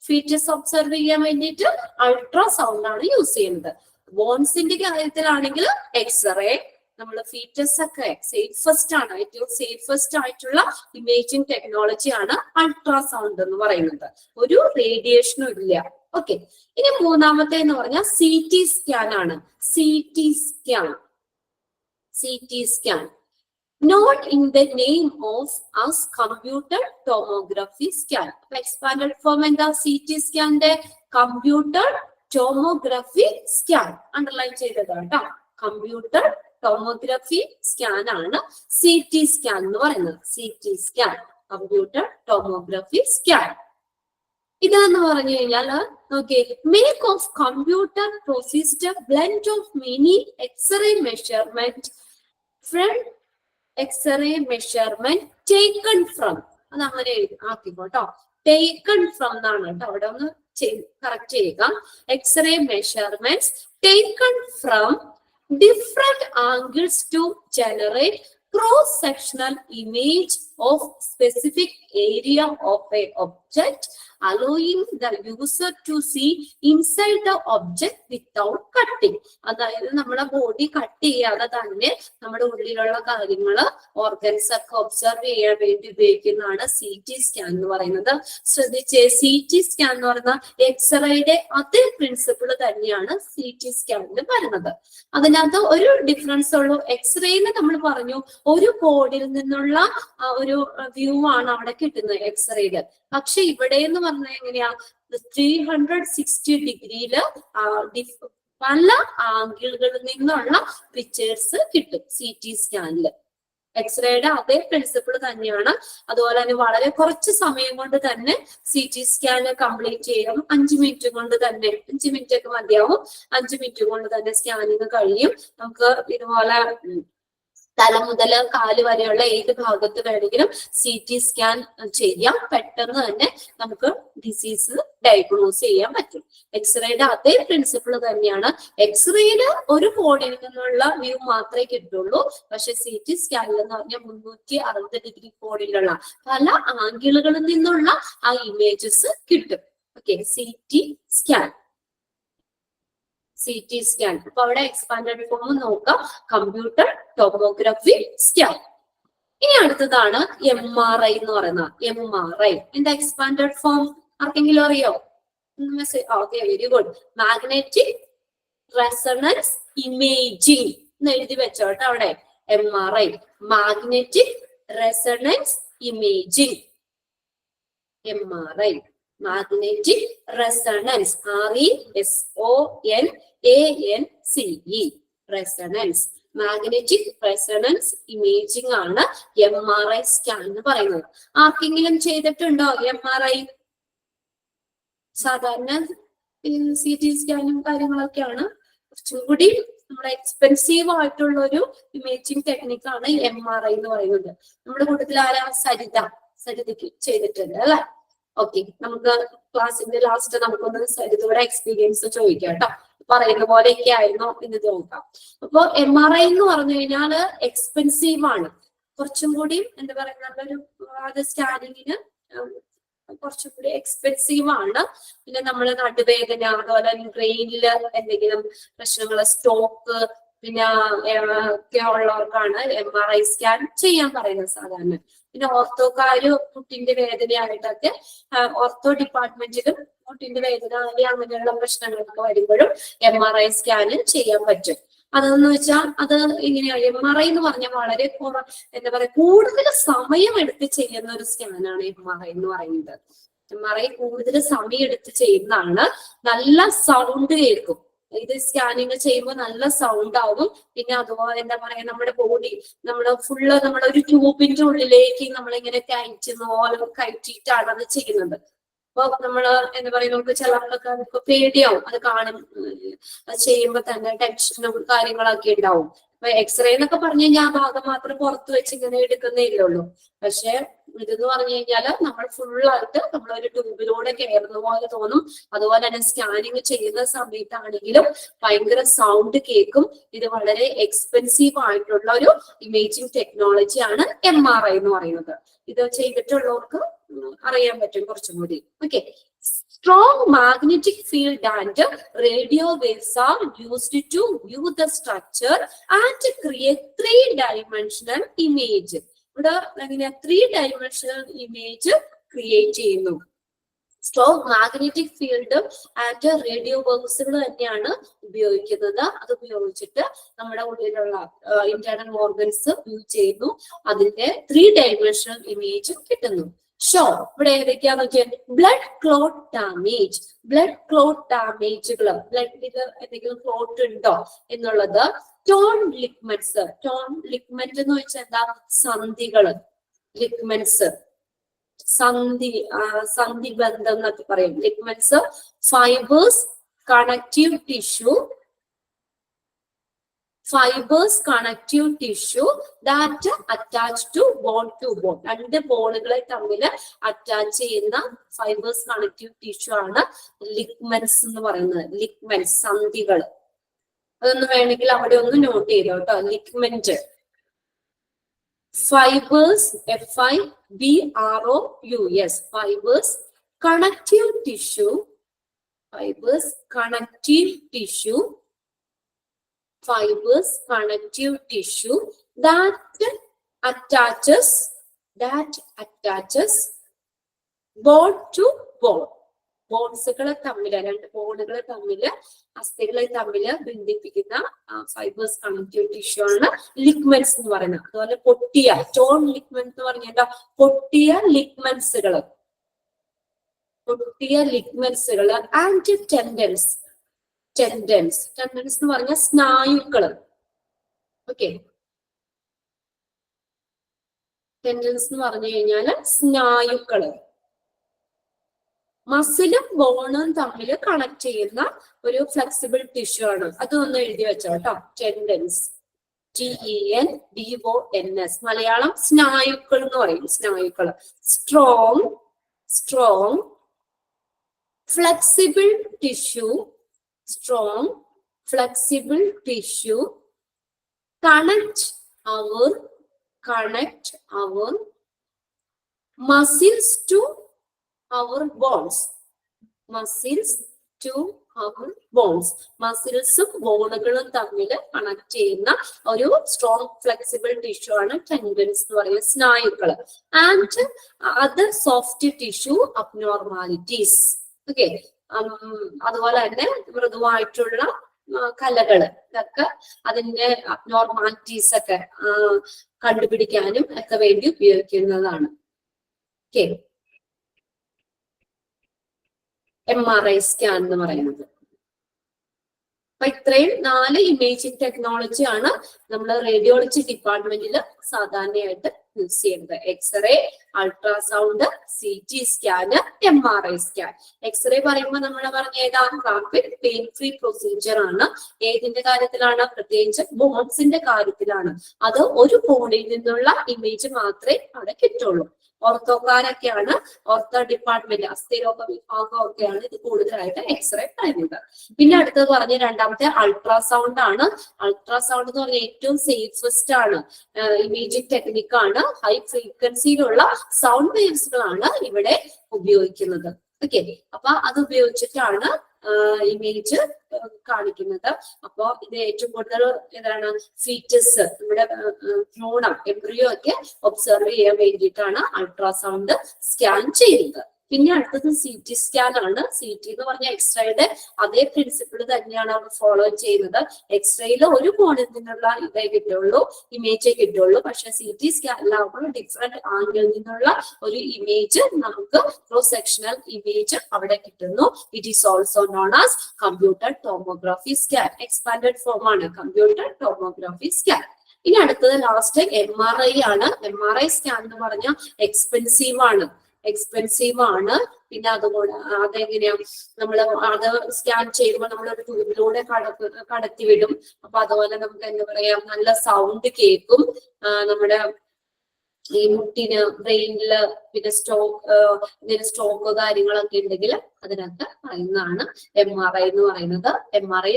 ഫീറ്റസ് ഒബ്സർവ് ചെയ്യാൻ വേണ്ടിയിട്ട് അൾട്രാസൗണ്ട് ആണ് യൂസ് ചെയ്യുന്നത്. ബോൺസിന്റെ കാര്യത്തിലാണെങ്കിൽ എക്സ്റേ, നമ്മൾ ഫീറ്റസ് ഒക്കെ സേഫസ്റ്റ് ആണ്, ഏറ്റവും സേഫസ്റ്റ് ആയിട്ടുള്ള ഇമേജിംഗ് ടെക്നോളജി ആണ് അൾട്രാസൗണ്ട് എന്ന് പറയുന്നത്. ഒരു റേഡിയേഷനും ഇല്ല. ഓക്കെ, ഇനി മൂന്നാമത്തെ എന്ന് പറഞ്ഞാൽ സി ടി സ്കാൻ ആണ്. C T scan, CT scan, not in the name of as computer tomography scan. Expanded form എന്താ? CT സ്കാന്റെ കമ്പ്യൂട്ടർ ടോമോഗ്രഫി സ്കാൻ അണ്ടർലൈൻ ചെയ്തതാണ് കേട്ടോ. കമ്പ്യൂട്ടർ ടോമോഗ്രഫി സ്കാൻ ആണ് CT സ്കാൻ എന്ന് പറയുന്നത്. CT scan, computer tomography scan. ഇതെന്ന് പറഞ്ഞു കഴിഞ്ഞാൽ നോക്കിയേ, make of computer processed blend of many x-ray measurement from x-ray measurement taken from, അത് അങ്ങനെ ആക്കിക്കോട്ടോ. ടേക്കൺ ഫ്രം എന്നാണ് കേട്ടോ, അവിടെ ഒന്ന് കറക്റ്റ് ചെയ്യുക. X-ray measurements taken from different angles to generate cross sectional image of specific area of a object, allowing the user to see inside the object without cutting. അതായത് നമ്മുടെ ബോഡി കട്ട് ചെയ്യാതെ തന്നെ നമ്മുടെ ഉള്ളിലുള്ള കാര്യങ്ങള് ഓർഗൻസ് ഒക്കെ ഒബ്സർവ് ചെയ്യാൻ വേണ്ടി ഉപയോഗിക്കുന്നതാണ് CT സ്കാൻ എന്ന് പറയുന്നത്. ശ്രദ്ധിച്ചേ, CT സ്കാൻ എന്ന് പറയുന്ന എക്സ്റേയുടെ അതേ പ്രിൻസിപ്പിൾ തന്നെയാണ് CT സ്കാനിൽ വരുന്നത്. അതിനകത്ത് ഒരു ഡിഫറൻസ് ഉള്ളൂ. എക്സ്റേന്ന് നമ്മൾ പറഞ്ഞു ഒരു ബോഡിയിൽ നിന്നുള്ള ഒരു വ്യൂ ആണ് അവിടെ കിട്ടുന്നത് എക്സ്റേയില്. പക്ഷെ ഇവിടെ എന്ന് പറഞ്ഞാൽ എങ്ങനെയാ, 360 ഡിഗ്രിയില് പല ആംഗിളുകളിൽ നിന്നുള്ള പിക്ചേഴ്സ് കിട്ടും CT സ്കാനില്. എക്സ്റേയുടെ അതേ പ്രിൻസിപ്പിൾ തന്നെയാണ്. അതുപോലെ തന്നെ വളരെ കുറച്ച് സമയം കൊണ്ട് തന്നെ CT സ്കാൻ കംപ്ലീറ്റ് ചെയ്യും. 5 മിനിറ്റ് കൊണ്ട് തന്നെ, 5 മിനിറ്റ് ഒക്കെ മതിയാവും, 5 മിനിറ്റ് കൊണ്ട് തന്നെ സ്കാനിങ് കഴിയും. നമുക്ക് ഇതുപോലെ തല മുതൽ കാല് വരെയുള്ള ഏത് ഭാഗത്ത് വേണമെങ്കിലും CT സ്കാൻ ചെയ്യാം. പെട്ടെന്ന് തന്നെ നമുക്ക് ഡിസീസ് ഡയഗ്നോസ് ചെയ്യാൻ പറ്റും. എക്സ്റേയുടെ അതേ പ്രിൻസിപ്പിൾ തന്നെയാണ്. എക്സ്റേയില് ഒരു ബോഡിയിൽ നിന്നുള്ള വ്യൂ മാത്രമേ കിട്ടുള്ളൂ. പക്ഷെ CT സ്കാനിൽ എന്ന് പറഞ്ഞാൽ 360 ഡിഗ്രി ബോഡിയിലുള്ള പല ആംഗിളുകളിൽ നിന്നുള്ള ആ ഇമേജസ് കിട്ടും. Okay, CT scan. CT scan. അപ്പൊ അവിടെ എക്സ്പാൻഡഡ് ഫോം നോക്കാം, കമ്പ്യൂട്ടർ ടോമോഗ്രഫി സ്കാൻ. ഇനി അടുത്തതാണ് MRI എന്ന് പറയുന്നത്. MRI എന്താ എക്സ്പാൻഡഡ് ഫോം? ആർക്കെങ്കിലും അറിയോ? Okay, very good. Magnetic resonance imaging എന്ന് എഴുതി വെച്ചോട്ടെ അവിടെ. MRI, magnetic resonance imaging. MRI, magnetic resonance, RESONANCE, resonance. Magnetic resonance imaging ആണ് MRI സ്കാൻ എന്ന് പറയുന്നത്. ആർക്കെങ്കിലും ചെയ്തിട്ടുണ്ടോ MRI? സാധാരണ CT സ്കാനും കാര്യങ്ങളൊക്കെയാണ്. കുറച്ചും കൂടി നമ്മുടെ എക്സ്പെൻസീവ് ആയിട്ടുള്ള ഒരു ഇമേജിംഗ് ടെക്നിക്കാണ് MRI എന്ന് പറയുന്നത്. നമ്മുടെ കൂട്ടത്തിൽ ആരാ? സരിതയ്ക്ക് ചെയ്തിട്ടുണ്ട് അല്ലെ? ഓക്കെ, നമുക്ക് ക്ലാസ്സിന്റെ ലാസ്റ്റ് നമുക്കൊന്ന് സരിതയുടെ എക്സ്പീരിയൻസ് ചോദിക്കാം കേട്ടോ. പറയുന്ന പോലെയൊക്കെ ആയിരുന്നോ എന്ന് നോക്കാം. അപ്പൊ MRI എന്ന് പറഞ്ഞു കഴിഞ്ഞാല് എക്സ്പെൻസീവ് ആണ്. കുറച്ചും കൂടി എന്താ പറയുക, നല്ലൊരു അത് സ്കാനിങ്ങിന് കുറച്ചും കൂടി എക്സ്പെൻസീവ് ആണ്. പിന്നെ നമ്മള് നടുവേദന, അതുപോലെ ബ്രെയിനില് എന്തെങ്കിലും പ്രശ്നങ്ങൾ, സ്ട്രോക്ക് പിന്നെ ഒക്കെ ഉള്ളവർക്കാണ് MRI സ്കാൻ ചെയ്യാൻ പറയുന്നത് സാധാരണ. പിന്നെ ഓർത്തോക്കാര് മുട്ടിന്റെ വേദനയായിട്ടൊക്കെ ഓർത്തോ ഡിപ്പാർട്ട്മെന്റിലും മുട്ടിന്റെ വേദന അങ്ങനെയുള്ള പ്രശ്നങ്ങളൊക്കെ വരുമ്പോഴും MRI സ്കാന് ചെയ്യാൻ പറ്റും. അതെന്ന് വെച്ചാൽ അത് ഇങ്ങനെയാണ്. MRI എന്ന് പറഞ്ഞാൽ വളരെ എന്താ പറയാ, കൂടുതൽ സമയം എടുത്ത് ചെയ്യുന്ന ഒരു സ്കാനാണ് MRI എന്ന് പറയുന്നത്. MRI കൂടുതൽ സമയം എടുത്ത് ചെയ്യുന്നതാണ്. നല്ല സൗണ്ട് കേൾക്കും. ഇത് സ്കാനിങ് ചെയ്യുമ്പോൾ നല്ല സൗണ്ട് ആവും. പിന്നെ അതുപോലെ എന്താ പറയാ, നമ്മുടെ ബോഡി ഫുള്ള് നമ്മളൊരു ട്യൂബിന്റെ ഉള്ളിലേക്ക് നമ്മളിങ്ങനെ കയറ്റുന്ന പോലെ കയറ്റിയിട്ടാണ് അത് ചെയ്യുന്നത്. അപ്പൊ നമ്മള് എന്താ പറയുക, നമുക്ക് ചിലർക്കൊക്കെ നമുക്ക് പേടിയാവും അത് കാണും, അത് ചെയ്യുമ്പോ തന്നെ ടെൻഷനും കാര്യങ്ങളൊക്കെ ഉണ്ടാവും. അപ്പൊ എക്സ്റേ എന്നൊക്കെ പറഞ്ഞു കഴിഞ്ഞാൽ ആ ഭാഗം മാത്രം പുറത്ത് വെച്ച് ഇങ്ങനെ എടുക്കുന്നേ ഇല്ലുള്ളൂ. പക്ഷെ ഇതെന്ന് പറഞ്ഞു കഴിഞ്ഞാൽ നമ്മൾ ഫുള്ളായിട്ട് നമ്മളൊരു ട്യൂബിലൂടെ കയറുന്ന പോലെ തോന്നും. അതുപോലെ തന്നെ സ്കാനിങ് ചെയ്യുന്ന സമയത്താണെങ്കിലും ഭയങ്കര സൗണ്ട് കേൾക്കും. ഇത് വളരെ എക്സ്പെൻസീവ് ആയിട്ടുള്ള ഒരു ഇമേജിംഗ് ടെക്നോളജിയാണ് MRI എന്ന് പറയുന്നത്. ഇത് ചെയ്തിട്ടുള്ളവർക്ക് അറിയാൻ പറ്റും കുറച്ചും കൂടി. Okay, strong magnetic field and radio waves are used to view the structure and create three-dimensional image. ഇവിടെ അങ്ങനെ 3-dimensional image ക്രിയേറ്റ് ചെയ്യുന്നു. Strong magnetic field and radio വേവ്സുകൾ തന്നെയാണ് ഉപയോഗിക്കുന്നത്. അത് ഉപയോഗിച്ചിട്ട് നമ്മുടെ ഉള്ളിലുള്ള ഇന്റേണൽ ഓർഗൻസ് വ്യൂ ചെയ്യുന്നു. അതിന്റെ 3-dimensional ഇമേജ് കിട്ടുന്നു. ഷോ ഇവിടെ ഏതൊക്കെയാന്ന് വെച്ചാൽ blood clot damage, blood clot ഡാമേജുകൾ, ബ്ലഡിൽ എന്തെങ്കിലും ക്ലോട്ട് ഉണ്ടോ എന്നുള്ളത്. ടോൺ ലിഗ്മെന്റ്സ്, ടോൺ ലിഗ്മെന്റ് എന്ന് വെച്ചാൽ എന്താ, സന്ധികള്, ലിഗ്മെന്റ്സ് സന്ധിബന്ധം എന്നൊക്കെ പറയും. Ligaments, fibres, connective tissue, fibres connective tissue that attach to bone to bone. രണ്ട് ബോണുകളെ തമ്മിൽ അറ്റാച്ച് ചെയ്യുന്ന ഫൈബേഴ്സ് കണക്റ്റീവ് ടിഷ്യൂ ആണ് ലിഗ്മെന്റ്സ് എന്ന് പറയുന്നത്. ലിഗ്മെന്റ്സ്, സന്ധികൾ. അതൊന്ന് വേണമെങ്കിൽ അവിടെ ഒന്ന് നോട്ട് ചെയ്തോ കേട്ടോ. Ligament, fibres, FIBROUS, fibres connective tissue, fibres connective tissue, fibers connective tissue that attaches bone to bone. ബോൺസുകളെ തമ്മില്, രണ്ട് ബോണുകളെ തമ്മില്, അസ്ഥികളെ തമ്മില് ബന്ധിപ്പിക്കുന്ന ഫൈബേഴ്സ് കണക്റ്റീവ് ടിഷ്യൂ ആണ് ലിഗ്മെന്റ്സ് എന്ന് പറയുന്നത്. അതുപോലെ പൊട്ടിയ ടോൺ ലിഗ്മെന്റ് എന്ന് പറഞ്ഞാൽ പൊട്ടിയ ലിഗ്മെന്റ്സുകള്, ആൻഡ് ടെൻഡൻസ്. ടെൻഡൻസ് എന്ന് പറഞ്ഞ സ്നായുക്കള്. ഓക്കെ, ടെൻഡൻസ് എന്ന് പറഞ്ഞു കഴിഞ്ഞാല് സ്നായുക്കള്. മസിലും ബോണും തമ്മിൽ കണക്ട് ചെയ്യുന്ന ഒരു ഫ്ലെക്സിബിൾ ടിഷ്യൂ ആണ്. അതൊന്ന് എഴുതി വെച്ചോ കേട്ടോ. ടെൻഡൻസ്, TENDONS, മലയാളം സ്നായുക്കൾ എന്ന് പറയും. സ്നായുക്കള്. Strong flexible tissue, strong flexible tissue connect our muscles to our bones. മസിൽസും ബോണുകളും തമ്മിൽ കണക്ട് ചെയ്യുന്ന ഒരു സ്ട്രോങ് ഫ്ലെക്സിബിൾ ടിഷ്യൂ ആണ് ടെൻഡൻസ് എന്ന് പറയുന്ന സ്നായുക്കള്. And other soft tissue abnormalities. Okay, അതുപോലെ തന്നെ മൃദുവായിട്ടുള്ള കലകള്, ഇതൊക്കെ അതിന്റെ അബ്നോർമാലിറ്റീസ് ഒക്കെ കണ്ടുപിടിക്കാനും ഒക്കെ വേണ്ടി ഉപയോഗിക്കുന്നതാണ്. ഓക്കെ, MRI സ്കാൻ എന്ന് പറയുന്നത്. അപ്പൊ ഇത്രയും 4 ഇമേജിംഗ് ടെക്നോളജി ആണ് നമ്മൾ റേഡിയോളജി ഡിപ്പാർട്ട്മെന്റിൽ സാധാരണയായിട്ട് യൂസ് ചെയ്യുന്നത്. X-ray, ultrasound, CT scan, MRI scan. X-ray പറയുമ്പോൾ നമ്മൾ പറഞ്ഞ ഏതാ, റാപ്പിഡ് പെയിൻ ഫ്രീ പ്രൊസീജിയർ ആണ്. ഏതിന്റെ കാര്യത്തിലാണ്, പ്രത്യേകിച്ച് ബോൺസിന്റെ കാര്യത്തിലാണ്. അത് ഒരു ബോണിൽ നിന്നുള്ള ഇമേജ് മാത്രമേ അവിടെ കിട്ടുള്ളൂ. ഓർത്തോക്കാരൊക്കെയാണ്, ഓർത്തോ ഡിപ്പാർട്ട്മെന്റ്, അസ്ഥിരോഗ വിഭാഗം ഒക്കെയാണ് ഇത് കൂടുതലായിട്ട് എക്സ്റേ പറയുന്നത്. പിന്നെ അടുത്തത് പറഞ്ഞ രണ്ടാമത്തെ അൾട്രാസൗണ്ട് ആണ്. അൾട്രാസൗണ്ട് എന്ന് പറഞ്ഞാൽ ഏറ്റവും സേഫസ്റ്റ് ആണ്, ഇമേജിംഗ് ടെക്നിക്കാണ്. ഹൈ ഫ്രീക്വൻസിയിലുള്ള സൗണ്ട് വേവ്സുകളാണ് ഇവിടെ ഉപയോഗിക്കുന്നത്. ഓക്കെ, അപ്പൊ അത് ഉപയോഗിച്ചിട്ടാണ് ഇമേജ് കാണിക്കുന്നത്. അപ്പൊ ഇത് ഏറ്റവും കൂടുതൽ ഏതാണ്, ഫീറ്റസ്, നമ്മുടെ ഭ്രൂണം, എംബ്രിയോ ഒക്കെ ഒബ്സർവ് ചെയ്യാൻ വേണ്ടിയിട്ടാണ് അൾട്രാസൗണ്ട് സ്കാൻ ചെയ്യുന്നത്. പിന്നെ അടുത്തത് CT സ്കാൻ ആണ്. CT എന്ന് പറഞ്ഞ എക്സ്റേയുടെ അതേ പ്രിൻസിപ്പിൾ തന്നെയാണ് അവർ ഫോളോ ചെയ്യുന്നത്. എക്സ്റേയിൽ ഒരു കോണിൽ നിന്നുള്ള ഇതേ കിട്ടുള്ളൂ, ഇമേജേ കിട്ടുള്ളൂ. പക്ഷെ CT സ്കാനിലാകുമ്പോൾ ഡിഫറെന്റ് ആംഗിളിൽ നിന്നുള്ള ഒരു ഇമേജ്, നമുക്ക് ക്രോസ് സെക്ഷണൽ ഇമേജ് അവിടെ കിട്ടുന്നു. It is also known as computer tomography scan. Expanded form ആണ് കമ്പ്യൂട്ടർ ടോമോഗ്രാഫി സ്കാൻ. ഇനി അടുത്തത് ലാസ്റ്റ് MRI ആണ്. MRI സ്കാൻ എന്ന് പറഞ്ഞാൽ എക്സ്പെൻസീവ് ആണ്. എക്സ്പെൻസീവ് ആണ്. പിന്നെ അതുപോലെ അതെങ്ങനെയാ നമ്മൾ അത് സ്കാൻ ചെയ്യുമ്പോൾ നമ്മളൊരു ട്യൂബിലൂടെ കടത്തി വിടും. അപ്പൊ അതുപോലെ നമുക്ക് എന്താ പറയാ നല്ല സൗണ്ട് കേൾക്കും. നമ്മുടെ ഈ മുട്ടിന് ബ്രെയിനില് പിന്നെ ഇങ്ങനെ സ്ട്രോക്ക് കാര്യങ്ങളൊക്കെ ഉണ്ടെങ്കിൽ അതിനകത്ത് പറയുന്നതാണ് MRI എന്ന് പറയുന്നത്. MRI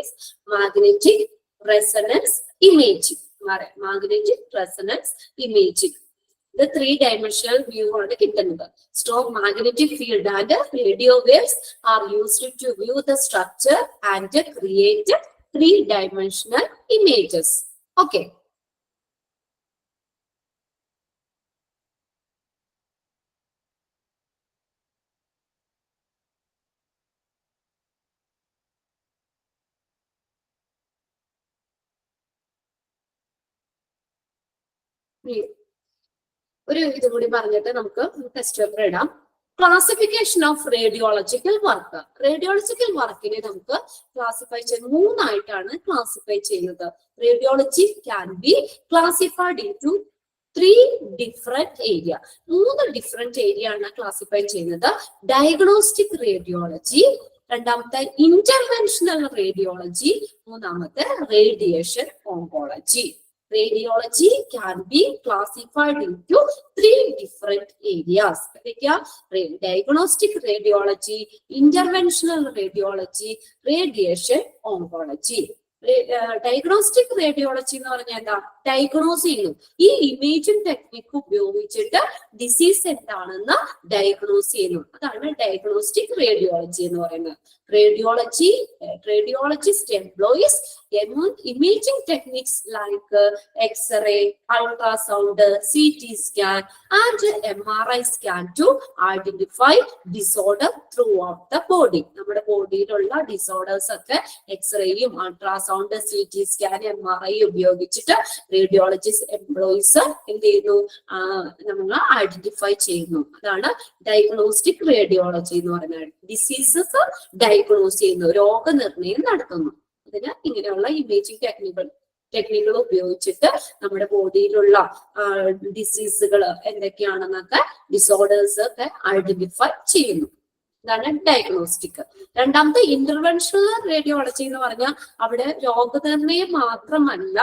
magnetic resonance imaging. Magnetic resonance imaging. The three-dimensional view ആണ് കിട്ടുന്നത്. Strong magnetic field and radio waves are used to view the structure and create three-dimensional images. Okay. ഒരു ഇത് കൂടി പറഞ്ഞിട്ട് നമുക്ക് ടെസ്റ്റ് പേപ്പർ ഇടാം. Classification of radiological work. Radiological വർക്കിനെ നമുക്ക് ക്ലാസിഫൈ ചെയ്യുന്നത് മൂന്നായിട്ടാണ് ക്ലാസിഫൈ ചെയ്യുന്നത്. Radiology can be classified into 3 different area. 3 different area ആണ് ക്ലാസിഫൈ ചെയ്യുന്നത്. ഡയഗ്നോസ്റ്റിക് റേഡിയോളജി, രണ്ടാമത്തെ ഇന്റർവെൻഷണൽ റേഡിയോളജി, മൂന്നാമത്തെ radiation oncology. Radiology can be classified into 3 different areas. Diagnostic radiology, interventional radiology, radiation oncology. Diagnostic radiology എന്ന് പറഞ്ഞാൽ എന്താ? ഡയഗ്നോസ് ചെയ്യുന്നു. ഈ ഇമേജിംഗ് ടെക്നിക്ക് ഉപയോഗിച്ചിട്ട് ഡിസീസ് എന്താണെന്ന് ഡയഗ്നോസ് ചെയ്യുന്നു. അതാണ് ഡയഗ്നോസ്റ്റിക് റേഡിയോളജി എന്ന് പറയുന്നത്. Radiologist employs imaging techniques like X-ray, ultrasound, CT scan, and MRI scan to identify disorder throughout the body. നമ്മുടെ ബോഡിയിലുള്ള ഡിസോർഡേഴ്സ് ഒക്കെ എക്സ്റേയും അൾട്രാസൗണ്ട്, CT സ്കാൻ, MRI ഉപയോഗിച്ചിട്ട് റേഡിയോളജിസ്റ്റ് എംപ്ലോയീസ് എന്ത് ചെയ്യുന്നു? നമ്മൾ ഐഡന്റിഫൈ ചെയ്യുന്നു. അതാണ് ഡയഗ്നോസ്റ്റിക് റേഡിയോളജി എന്ന് പറയുന്നത്. ഡിസീസസ് ഡയഗ്നോസ് ചെയ്യുന്നു, രോഗനിർണയം നടത്തുന്നു. അതിന് ഇങ്ങനെയുള്ള ഇമേജിംഗ് ടെക്നിക്കുകൾ ഉപയോഗിച്ചിട്ട് നമ്മുടെ ബോഡിയിലുള്ള ഡിസീസുകൾ എന്തൊക്കെയാണെന്നൊക്കെ ഡിസോർഡേഴ്സ് ഒക്കെ ഐഡന്റിഫൈ ചെയ്യുന്നു. ഇതാണ് ഡയഗ്നോസ്റ്റിക്. രണ്ടാമത്തെ ഇന്റർവെൻഷണൽ റേഡിയോളജി എന്ന് പറഞ്ഞാൽ അവിടെ രോഗനിർണയം മാത്രമല്ല,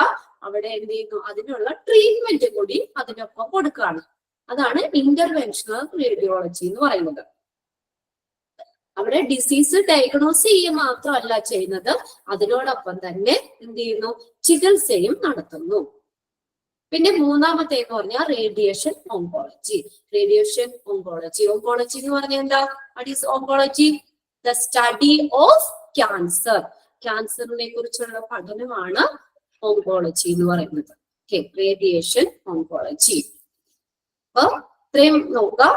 അവിടെ എന്ത് ചെയ്യുന്നു? അതിനുള്ള ട്രീറ്റ്മെന്റ് കൂടി അതിനൊപ്പം കൊടുക്കുകയാണ്. അതാണ് ഇന്റർവെൻഷണൽ റേഡിയോളജി എന്ന് പറയുന്നത്. അവിടെ ഡിസീസ് ഡയഗ്നോസ് ചെയ്യുക മാത്രമല്ല ചെയ്യുന്നത്, അതിനോടൊപ്പം തന്നെ എന്ത് ചെയ്യുന്നു? ചികിത്സയും നടത്തുന്നു. പിന്നെ മൂന്നാമത്തെ എന്ന് പറഞ്ഞാൽ റേഡിയേഷൻ ഓങ്കോളജി. റേഡിയേഷൻ ഓങ്കോളജി എന്ന് പറഞ്ഞാൽ എന്താ? What is oncology? The study of cancer. ക്യാൻസറിനെ കുറിച്ചുള്ള പഠനമാണ് ഓങ്കോളജി എന്ന് പറയുന്നത്. Okay, radiation oncology. അപ്പൊ ഇത്രയും നോക്കാം.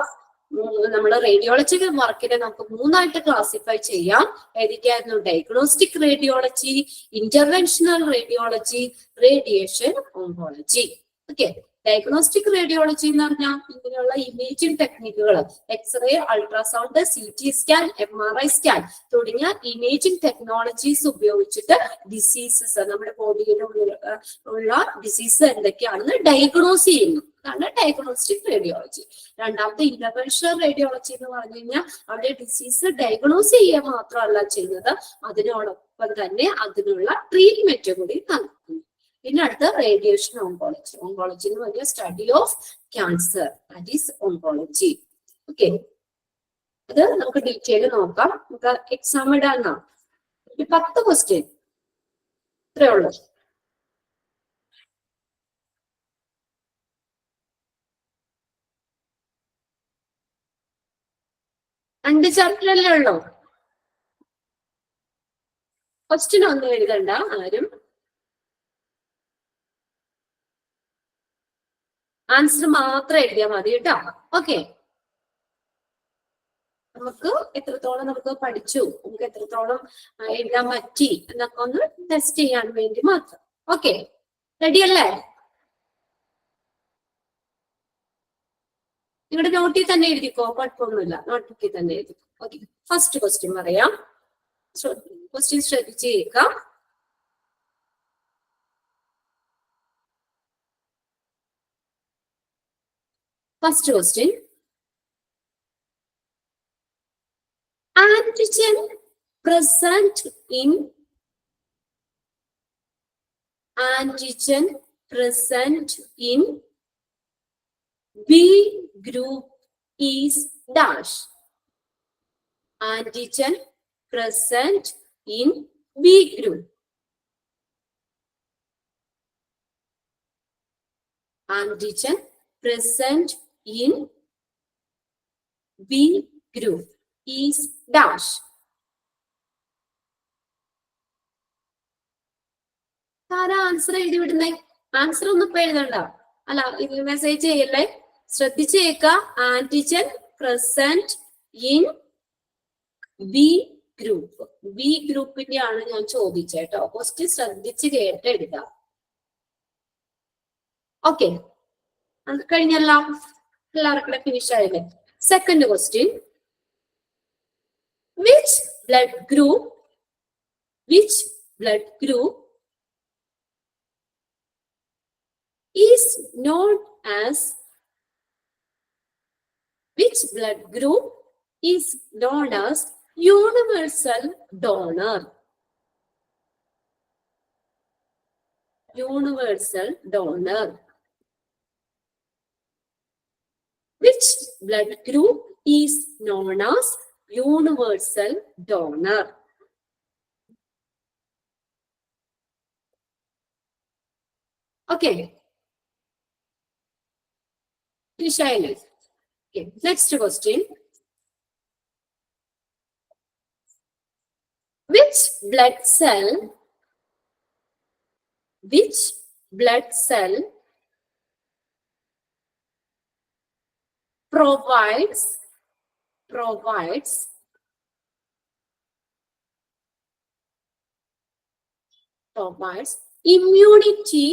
നമ്മൾ റേഡിയോളജിക്കൽ വർക്കിനെ നമുക്ക് മൂന്നായിട്ട് ക്ലാസിഫൈ ചെയ്യാം. ഏതൊക്കെയായിരുന്നു? Diagnostic radiology, interventional radiology, radiation oncology. Okay, diagnostic radiology എന്ന് പറഞ്ഞാൽ ഇങ്ങനെയുള്ള ഇമേജിംഗ് ടെക്നിക്കുകൾ, x-ray, ultrasound, CT scan, MRI scan തുടങ്ങിയ ഇമേജിംഗ് ടെക്നോളജീസ് ഉപയോഗിച്ചിട്ട് ഡിസീസസ്, നമ്മുടെ ബോഡിയിലുള്ള ഡിസീസ് എന്തൊക്കെയാണെന്ന് ഡയഗ്നോസ് ചെയ്യുന്നു. അതാണ് ഡയഗ്നോസ്റ്റിക് റേഡിയോളജി. രണ്ടാമത്തെ ഇന്റർവെൻഷണൽ റേഡിയോളജി എന്ന് പറഞ്ഞു കഴിഞ്ഞാൽ അവിടെ ഡിസീസ് ഡയഗ്നോസ് ചെയ്യുക മാത്രമല്ല ചെയ്യുന്നത്, അതിനോടൊപ്പം തന്നെ അതിനുള്ള ട്രീറ്റ്മെന്റ് കൂടി നൽകുന്നു. പിന്നെ അടുത്ത റേഡിയേഷൻ ഓങ്കോളജി. ഓങ്കോളജി എന്ന് പറഞ്ഞാൽ study of cancer, that is oncology. Okay, അത് നമുക്ക് ഡീറ്റെയിൽ നോക്കാം. നമുക്ക് എക്സാം ഇടാന്നാ. 10 ക്വസ്റ്റ്യൻ ഇത്രേ ഉള്ളൂ. രണ്ട് ചാപ്റ്ററല്ലേ ഉള്ളൂ. ക്വസ്റ്റ്യൻ ഒന്നും എഴുതണ്ട ആരും. ആൻസർ മാത്രം എഴുതിയാൽ മതി കേട്ടോ. ഓക്കെ, നമുക്ക് എത്രത്തോളം നമുക്ക് പഠിച്ചു, നമുക്ക് എത്രത്തോളം എഴുതാൻ പറ്റി എന്നൊക്കെ ഒന്ന് ടെസ്റ്റ് ചെയ്യാൻ വേണ്ടി മാത്രം. ഓക്കെ, റെഡി അല്ലേ? നിങ്ങളുടെ നോട്ടിൽ തന്നെ എഴുതിക്കോ, കുഴപ്പമൊന്നുമില്ല. നോട്ട്ബുക്കിൽ തന്നെ എഴുതിക്കോ. ഓക്കെ, ഫസ്റ്റ് ക്വസ്റ്റ്യൻ പറയാം. ക്വസ്റ്റ്യൻ ശ്രദ്ധിച്ച് കേൾക്കാം. First question, Antigen present in B group is dash. Antigen present in B group. Antigen present in B group is dash. ആരാ ആൻസർ എഴുതി വിടുന്നേ? ആൻസർ ഒന്നും ഇപ്പൊ എഴുതണ്ട. അല്ല, ഇത് മെസ്സേജ് ചെയ്യല്ലേ, ശ്രദ്ധിച്ച് കേൾക്ക. Antigen present in B group. B ഗ്രൂപ്പിന്റെ ആണ് ഞാൻ ചോദിച്ചേട്ടോ. ക്വസ്റ്റ്യൻ ശ്രദ്ധിച്ച് കേട്ട് എഴുതാം. ഓക്കെ, അത് കഴിഞ്ഞെല്ലാം എല്ലാവർക്കും ഫിനിഷ് ആയില്ലേ? Second question, which blood group is known as universal donor? Universal donor. Which blood group is known as universal donor? Okay. Okay. Next question. Which blood cell provides immunity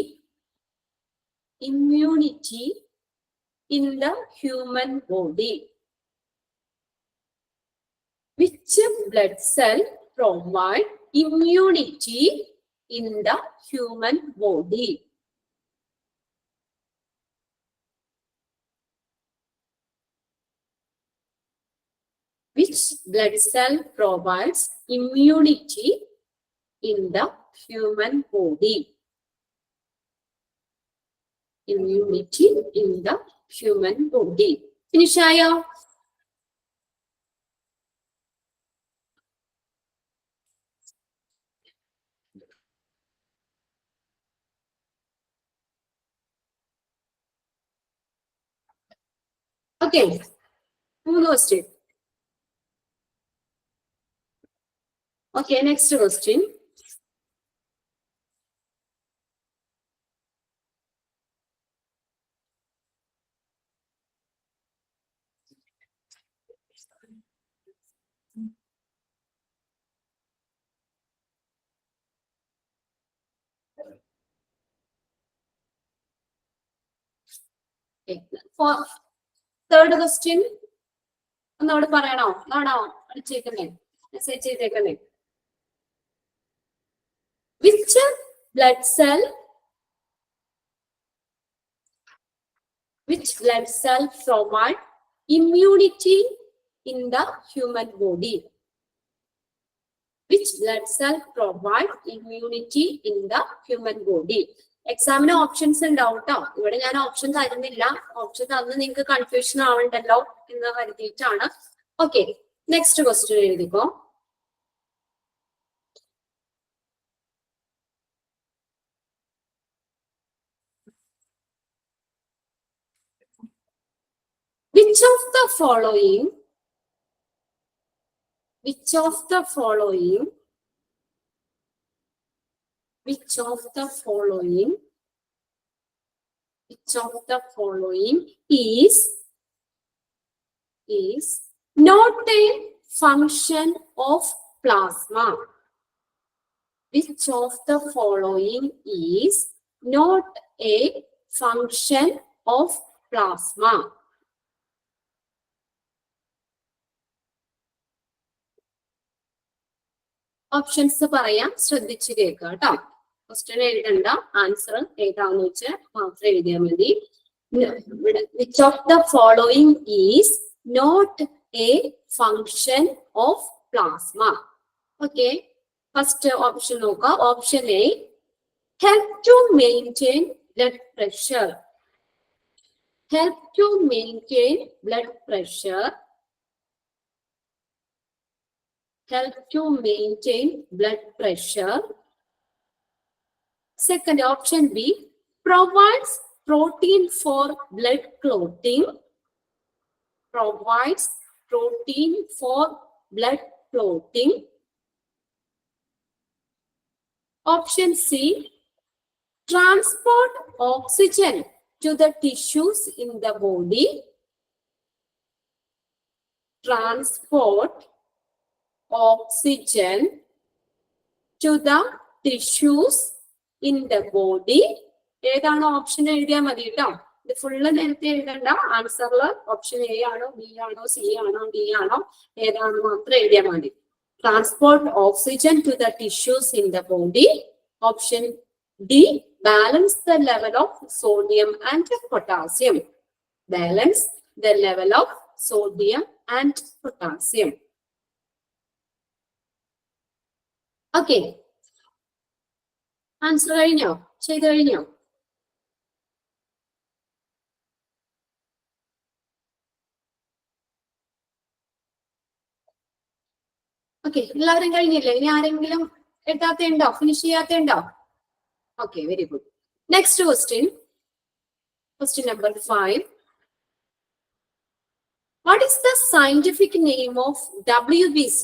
in the human body? Which blood cell provide immunity in the human body? Which blood cell provides immunity in the human body? Immunity in the human body. Finish ആയോ? Okay. മൂന്ന് question. Okay, next question. Okay. For third question, ഒന്നോട് പറയണോ? ആണോ അടിച്ചേക്കുന്നേ? Message ചെയ്തേക്കുന്നേ. Which blood cell provide immunity in the human body? Which blood cell provide immunity in the human body? എക്സാമിന് ഓപ്ഷൻസ് ഉണ്ടാവും കേട്ടോ. ഇവിടെ ഞാൻ ഓപ്ഷൻ തരുന്നില്ല. ഓപ്ഷൻ തന്ന് നിങ്ങൾക്ക് കൺഫ്യൂഷൻ ആവണ്ടല്ലോ എന്ന് കരുതിയിട്ടാണ്. ഓക്കെ, നെക്സ്റ്റ് ക്വസ്റ്റ്യൻ എഴുതിക്കോ. Which of the following is not a function of plasma? Which of the following is not a function of plasma? Options പറയാം, ശ്രദ്ധിച്ച് കേൾക്കുക കേട്ടോ. ക്വസ്റ്റ്യൻ എഴുതണ്ട, ആൻസർ ഏതാന്ന് വെച്ച് മാത്രം എഴുതിയാൽ മതി. Which of the following is not a function of plasma. Okay, first option നോക്കുക. Option A, help to maintain blood pressure. Help to maintain blood pressure. Help to maintain blood pressure. Second, option B, provides protein for blood clotting. Provides protein for blood clotting. Option C, transport oxygen to the tissues in the body. Transport oxygen to the tissues in the body. ഏതാണോ ഓപ്ഷൻ എഴുതിയാൽ മതി കേട്ടോ. ഇത് ഫുള്ള് നേരത്തെ എഴുതണ്ട. ആൻസറിൽ ഓപ്ഷൻ എ ആണോ ബി ആണോ സി ആണോ ഡി ആണോ ഏതാണോ മാത്രം എഴുതിയാൽ മതി. Transport oxygen to the tissues in the body. Option D, balance the level of sodium and potassium. Balance the level of sodium and potassium. Okay, answer കഴിഞ്ഞോ? ചെയ്ത് കഴിഞ്ഞോ? ഓക്കെ, എല്ലാവരും കഴിഞ്ഞില്ലേ? ഇനി ആരെങ്കിലും എഴുതാത്തുണ്ടോ? ഫിനിഷ് ചെയ്യാത്തുണ്ടോ? Okay, very good. Next question, question number 5. What is the scientific name of WBC?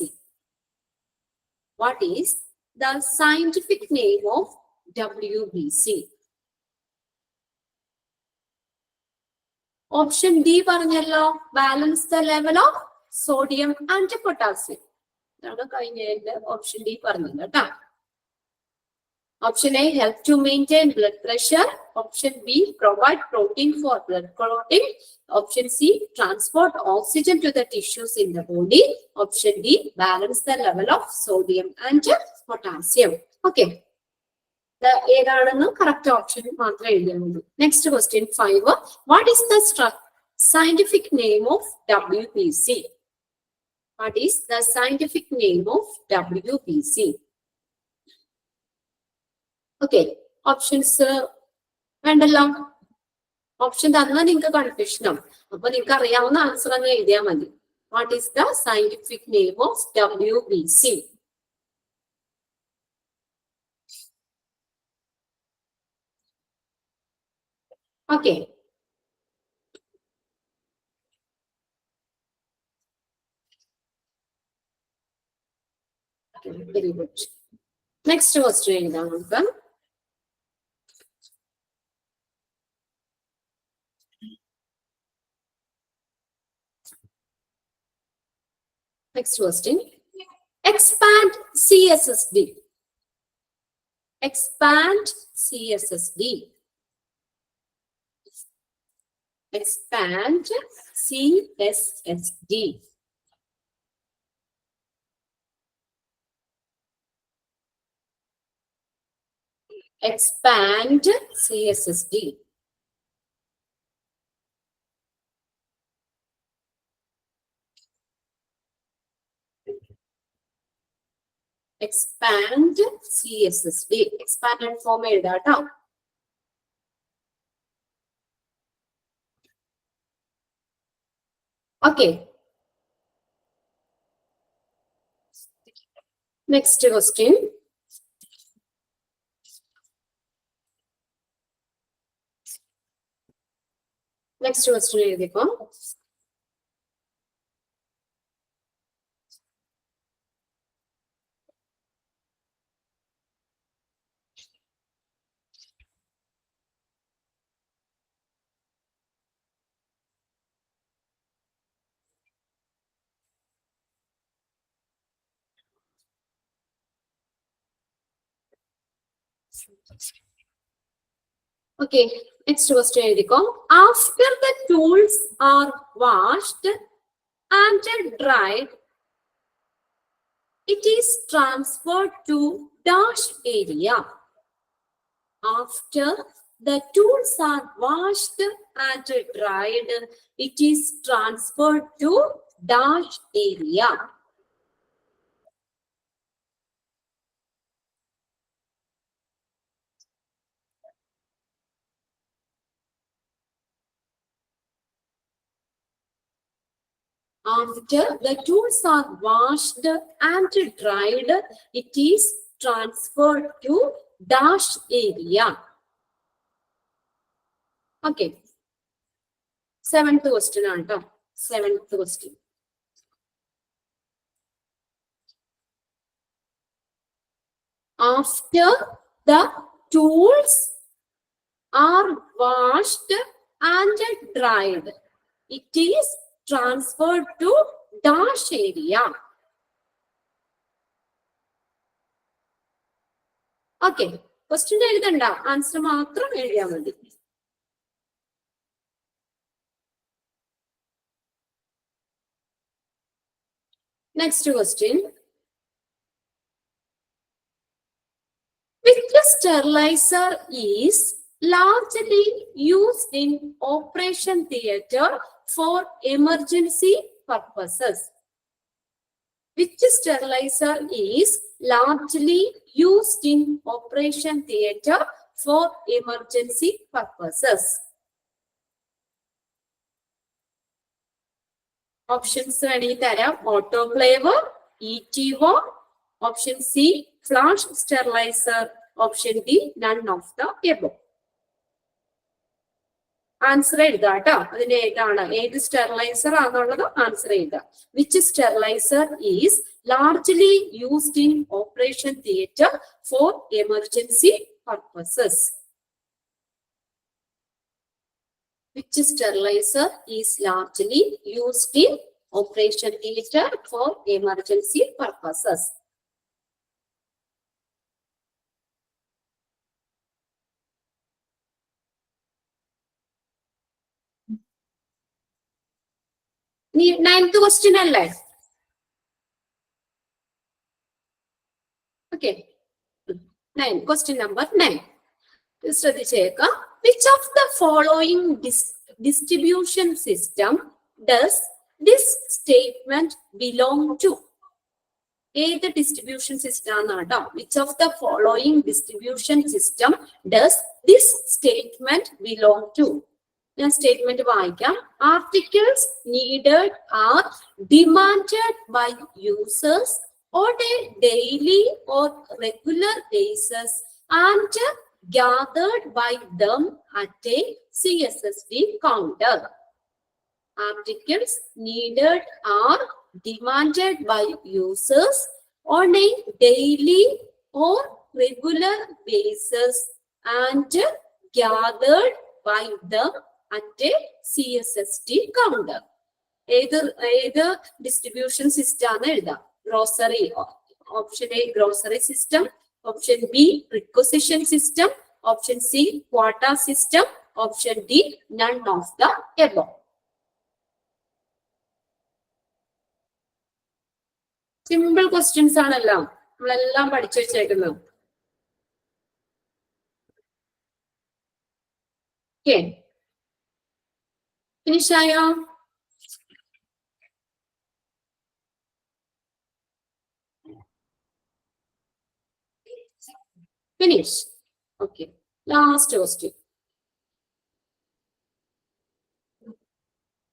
What is the scientific name of WBC? Option D പറഞ്ഞല്ലോ, balance the level of sodium and potassium. ഇതാണ് കഴിഞ്ഞ ഓപ്ഷൻ ഡി പറഞ്ഞത് കേട്ടോ. Option A, help to maintain blood pressure. Option B, provide protein for blood clotting. Option C, transport oxygen to the tissues in the body. Option D, balance the level of sodium and potassium. Okay. ഏതാണെന്ന് കറക്റ്റ് ഓപ്ഷൻ മാത്രമേ എഴുതിയുള്ളൂ. Next question 5. What is the scientific name of WBC? What is the scientific name of WBC? Okay, options വേണ്ടല്ലോ. ഓപ്ഷൻ തന്നാൽ നിങ്ങൾക്ക് കൺഫ്യൂഷൻ ആവും. അപ്പൊ നിങ്ങൾക്ക് അറിയാവുന്ന ആൻസർ അങ്ങ് എഴുതിയാൽ മതി. What is the scientific name of WBC? Okay, very good. Next question എഴുതാം നമുക്ക്. Next question. Expand CSSD. Expand CSSD. Expand CSSD. Expand CSSD. Expand CSSD. Expanded form എഴുതാട്ടോ. Okay. Next question. Next question എഴുതിക്കോ. Okay, next question എഴുതിക്കോ. After the tools are washed and dried, it is transferred to dash area. After the tools are washed and dried, it is transferred to dash area. After the tools are washed and dried, it is transferred to dash area. Okay. 7th question ആണ് ട്ടോ. 7th question. After the tools are washed and dried, it is transferred to dash area. Okay. Question എഴുതണ്ട, ആൻസർ മാത്രം എഴുതിയാൽ മതി. Next question. Which sterilizer is largely used in operation theatre for emergency purposes? Which sterilizer is largely used in operation theatre for emergency purposes? Options വേണമെങ്കിൽ തരാം. Autoclave, ETO, option C, flash sterilizer, option D, none of the above. Answer എഴുതാം കേട്ടോ. അതിന് ഏതാണ്, ഏത് സ്റ്റെറിലൈസർ ആണെന്നുള്ളത് ആൻസർ എഴുതാം. Which steriliser is largely used in operation theatre four emergency purposes? Which sterilizer is largely used in operation theatre for emergency purposes? Ninth question അല്ലേ? Okay. 9. Question number 9. ശ്രദ്ധിച്ചേക്കാം. Which of the following distribution system does this statement belong to? ഏത് ഡിസ്ട്രിബ്യൂഷൻ സിസ്റ്റം ആണ് കേട്ടോ. Which of the following distribution system does this statement belong to? ഞാൻ സ്റ്റേറ്റ്മെന്റ് വായിക്കാം. Articles needed are demanded by users on a daily or regular basis and gathered by them at a CSSD counter. Articles needed are demanded by users on a daily or regular basis and gathered by them at a CSSD counter. ഏത് ഡിസ്ട്രിബ്യൂഷൻ സിസ്റ്റം ആണ് എഴുതാം. Grocery, option A grocery system, option B requisition system, option C quota system, option D none of the above. Simple questions ആണല്ലോ, നമ്മളെല്ലാം പഠിച്ചു വെച്ചേക്കുന്നത്. ഓക്കെ, ഫിനിഷ് ആയോ? ഫിനിഷ്. Okay, last question.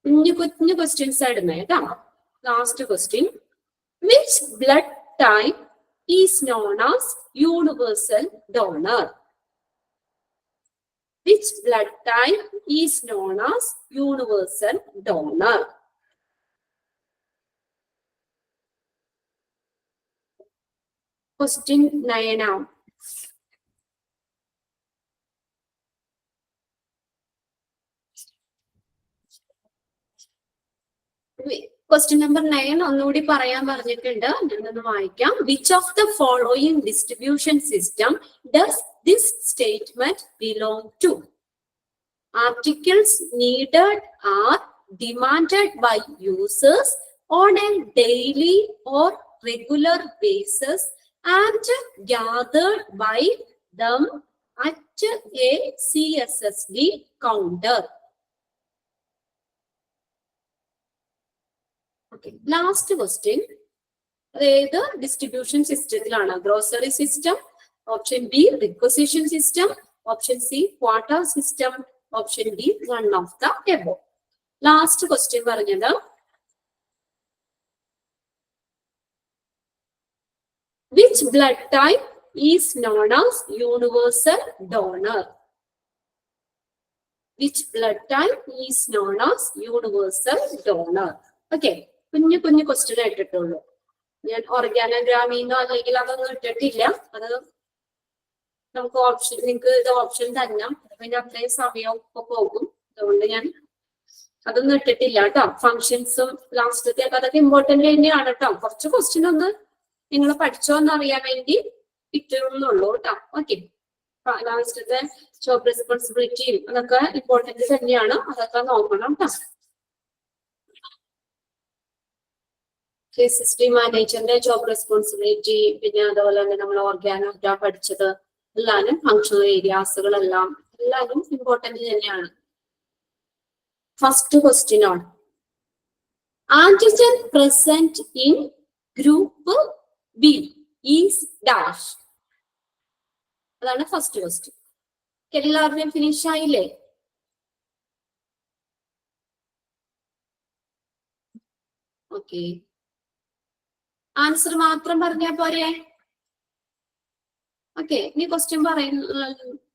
കുഞ്ഞു ക്വസ്റ്റ്യൻസ് ആയിരുന്നു കേട്ടോ. Last question. Which blood type is known as universal donor? Which blood type is known as universal donor? Question 9 now. Question number 9 ഒന്നുകൂടി പറയാൻ പറഞ്ഞിട്ടുണ്ട്. ഞാനൊന്ന് വായിക്കാം. Which of the following distribution system does this statement belong to? Articles needed are demanded by users on a daily or regular basis and gathered by them at a CSSD counter. Okay, last question. അതായത് ഡിസ്ട്രിബ്യൂഷൻ സിസ്റ്റത്തിലാണ്. Grocery system, option B requisition system, option C quota system, option D one of the above. Last question പറഞ്ഞത് Which blood type is known as universal donor? Which blood type is known as universal donor? Okay, കുഞ്ഞു ക്വസ്റ്റ്യൻ ഇട്ടിട്ടുള്ളൂ. ഞാൻ ഓർഗാനോഗ്രാമിന്നോ അല്ലെങ്കിൽ അതൊന്നും ഇട്ടിട്ടില്ല. അത് നമുക്ക് ഓപ്ഷൻ, നിങ്ങൾക്ക് ഇത് ഓപ്ഷൻ തന്നെ, പിന്നെ അത്രയും സമയം ഒക്കെ പോകും. അതുകൊണ്ട് ഞാൻ അതൊന്നും ഇട്ടിട്ടില്ല കേട്ടോ. ഫങ്ഷൻസും ലാസ്റ്റത്തെ അതൊക്കെ ഇമ്പോർട്ടന്റ് തന്നെയാണ് കേട്ടോ. കുറച്ച് ക്വസ്റ്റ്യൻ ഒന്ന് നിങ്ങൾ പഠിച്ചോന്ന് അറിയാൻ വേണ്ടി ഇട്ടുള്ളൂ കേട്ടോ. ഓക്കെ, ലാസ്റ്റത്തെ ജോബ് റെസ്പോൺസിബിലിറ്റിയും അതൊക്കെ ഇമ്പോർട്ടന്റ് തന്നെയാണ്. അതൊക്കെ നോക്കണം കേട്ടോ. സിസ്റ്റം മാനേജറിന്റെ ജോബ് റെസ്പോൺസിബിലിറ്റി, പിന്നെ അതുപോലെ തന്നെ നമ്മൾ ഓർഗാനോഗ്രാം പഠിച്ചത് എല്ലാനും ഫങ്ഷണൽ ഏരിയാസുകളെല്ലാം എല്ലാരും ഇമ്പോർട്ടന്റ് തന്നെയാണ്. ഫസ്റ്റ് ക്വസ്റ്റ്യൻ ആണ് antigen present in group B is dash. അതാണ് ഫസ്റ്റ് ക്വസ്റ്റ്യൻ. എല്ലാവരുടെയും ഫിനിഷ് ആയില്ലേ? ഓക്കെ, ആൻസർ മാത്രം പറഞ്ഞാൽ പോരെ? ഓക്കെ, ഇനി ക്വസ്റ്റ്യൻ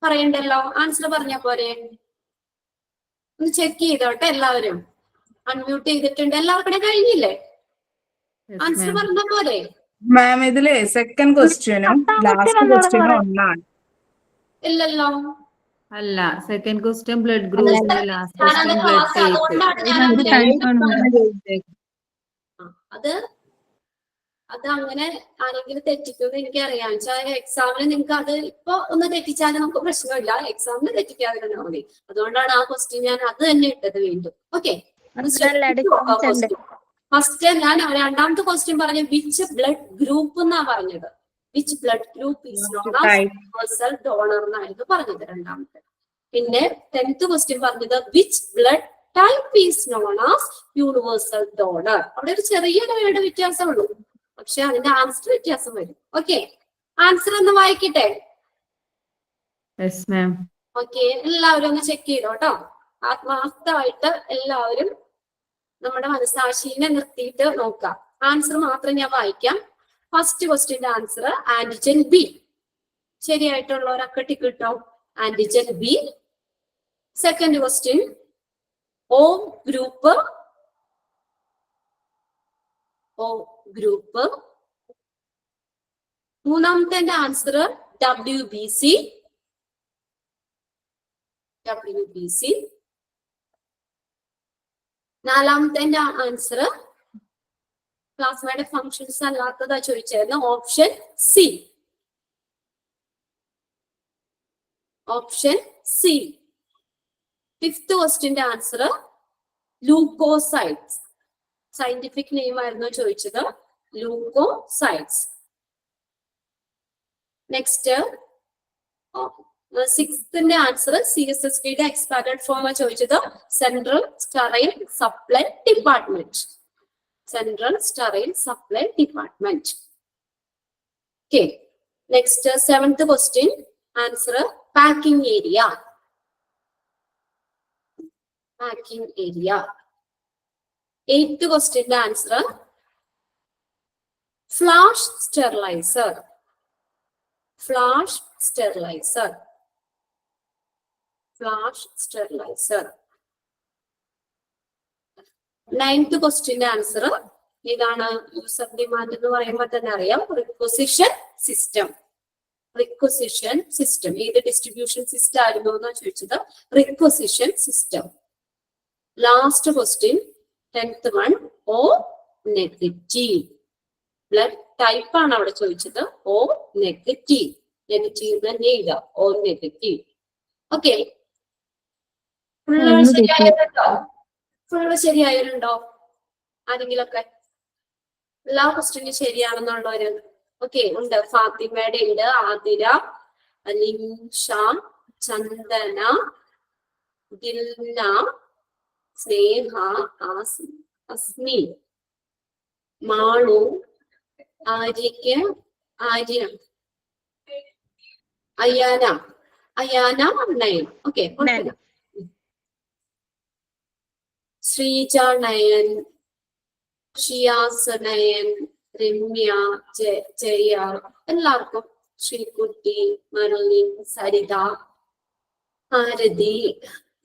പറയണ്ടല്ലോ, ആൻസർ പറഞ്ഞാൽ പോരെ? ഒന്ന് ചെക്ക് ചെയ്തോട്ടെ എല്ലാവരും. അൺമ്യൂട്ട് ചെയ്തിട്ടുണ്ട്. എല്ലാവർക്കും കഴിഞ്ഞില്ലേ? ആൻസർ പറഞ്ഞാൽ പോരെ? മാം ഇതില് സെക്കൻഡ് ക്വസ്റ്റ്യനും ലാസ്റ്റ് ക്വസ്റ്റ്യനും ഒന്നാണ്. ഇല്ലല്ലോ. അല്ല, second question blood group, last question blood അത് അങ്ങനെ ആരെങ്കിലും തെറ്റിക്കുമെന്ന് എനിക്കറിയാം. വെച്ചാൽ എക്സാമിന് നിങ്ങൾക്ക് അത് ഇപ്പൊ ഒന്ന് തെറ്റിച്ചാലും നമുക്ക് പ്രശ്നമില്ല. എക്സാമിന് തെറ്റിക്കാതിരുന്നാൽ മതി. അതുകൊണ്ടാണ് ആ ക്വസ്റ്റ്യൻ ഞാൻ അത് തന്നെ ഇട്ടത് വീണ്ടും. ഓക്കെ, ഫസ്റ്റ് ഞാൻ രണ്ടാമത്തെ ക്വസ്റ്റ്യൻ പറഞ്ഞ വിച്ച് ബ്ലഡ് ഗ്രൂപ്പ് എന്നാ പറഞ്ഞത്. Which blood group is known as universal donor എന്നായിരുന്നു പറഞ്ഞത് രണ്ടാമത്തെ. പിന്നെ 10th ക്വസ്റ്റ്യൻ പറഞ്ഞത് which blood type is known as universal donor. അവിടെ ഒരു ചെറിയ വേർഡ് വ്യത്യാസമുള്ളൂ, പക്ഷെ അതിന്റെ ആൻസർ വ്യത്യാസം വരും. ഓക്കെ, ആൻസർ ഒന്ന് വായിക്കട്ടെ? ഓക്കെ, എല്ലാവരും ഒന്ന് ചെക്ക് ചെയ്തോ കേട്ടോ. ആത്മാർത്ഥമായിട്ട് എല്ലാവരും നമ്മുടെ മനസ്സാക്ഷിനെ നിർത്തിയിട്ട് നോക്കാം. ആൻസർ മാത്രം ഞാൻ വായിക്കാം. ഫസ്റ്റ് ക്വസ്റ്റ്യന്റെ ആൻസർ ആന്റിജൻ ബി. ശരിയായിട്ടുള്ളവരൊക്കെ ടിക്ക് കിട്ടോ? Antigen B. Second question O group. O group. മൂന്നാമത്തെ ആൻസർ WBC. WBC. നാലാമത്തെ ആൻസർ പ്ലാസ്മയുടെ ഫങ്ഷൻസ് അല്ലാത്തതാ ചോദിച്ചായിരുന്നു. Option C. Option C. Fifth ക്വസ്റ്റ്യന്റെ ആൻസർ ലൂക്കോസൈറ്റ്സ്. സയന്റിഫിക് നെയിം ആയിരുന്നു ചോദിച്ചത്, ലൂക്കോസൈറ്റ്സ്. നെക്സ്റ്റ് സിക്സ്ത്തിന്റെ ആൻസർ CSSDയുടെ എക്സ്പാൻഡഡ് ഫോം ചോദിച്ചത് central sterile supply department. Central sterile supply department. Okay, next 7th question answer packing area. Packing area. 8th ക്വസ്റ്റ്യന്റെ answer flash steriliser. Flash steriliser. Flash steriliser. 9th ക്വസ്റ്റ്യന്റെ ആൻസർ ഇതാണ്. യൂസർ ഡിമാൻഡ് എന്ന് പറയുമ്പോൾ തന്നെ അറിയാം. Requisition system. Requisition system. ഏത് ഡിസ്ട്രിബ്യൂഷൻ സിസ്റ്റം ആയിരുന്നു എന്നാണ് ചോദിച്ചത്. Requisition system. Last question 10th one O negative. Blood type ആണ് അവിടെ ചോദിച്ചത്. O negative. നെഗറ്റീവ് തന്നെ എഴുതാം. O negative. ഓക്കെ, ഫുള്ള് ശരിയായിട്ടുണ്ടോ? ഫുള്ള് ശരിയായിട്ടുണ്ടോ ആരെങ്കിലൊക്കെ? എല്ലാ ക്വസ്റ്റ്യനും ശരിയാണെന്നുള്ളവര് ഓക്കെ ഉണ്ട്. ഫാത്തിമയുടെ ഉണ്ട്, ആതിര, ലിൻഷ, ചന്ദന, ദിൽന, സ്നേഹ, അസ്മി, മാളു, ആര്യക്ക്, Arya, Ayana, Ayana nine. Okay, Sreeja nine, Shiyas nine, Ramya, Jaya, എല്ലാവർക്കും ശ്രീകുട്ടി, മെർലിൻ, സരിത, ഭാരതി,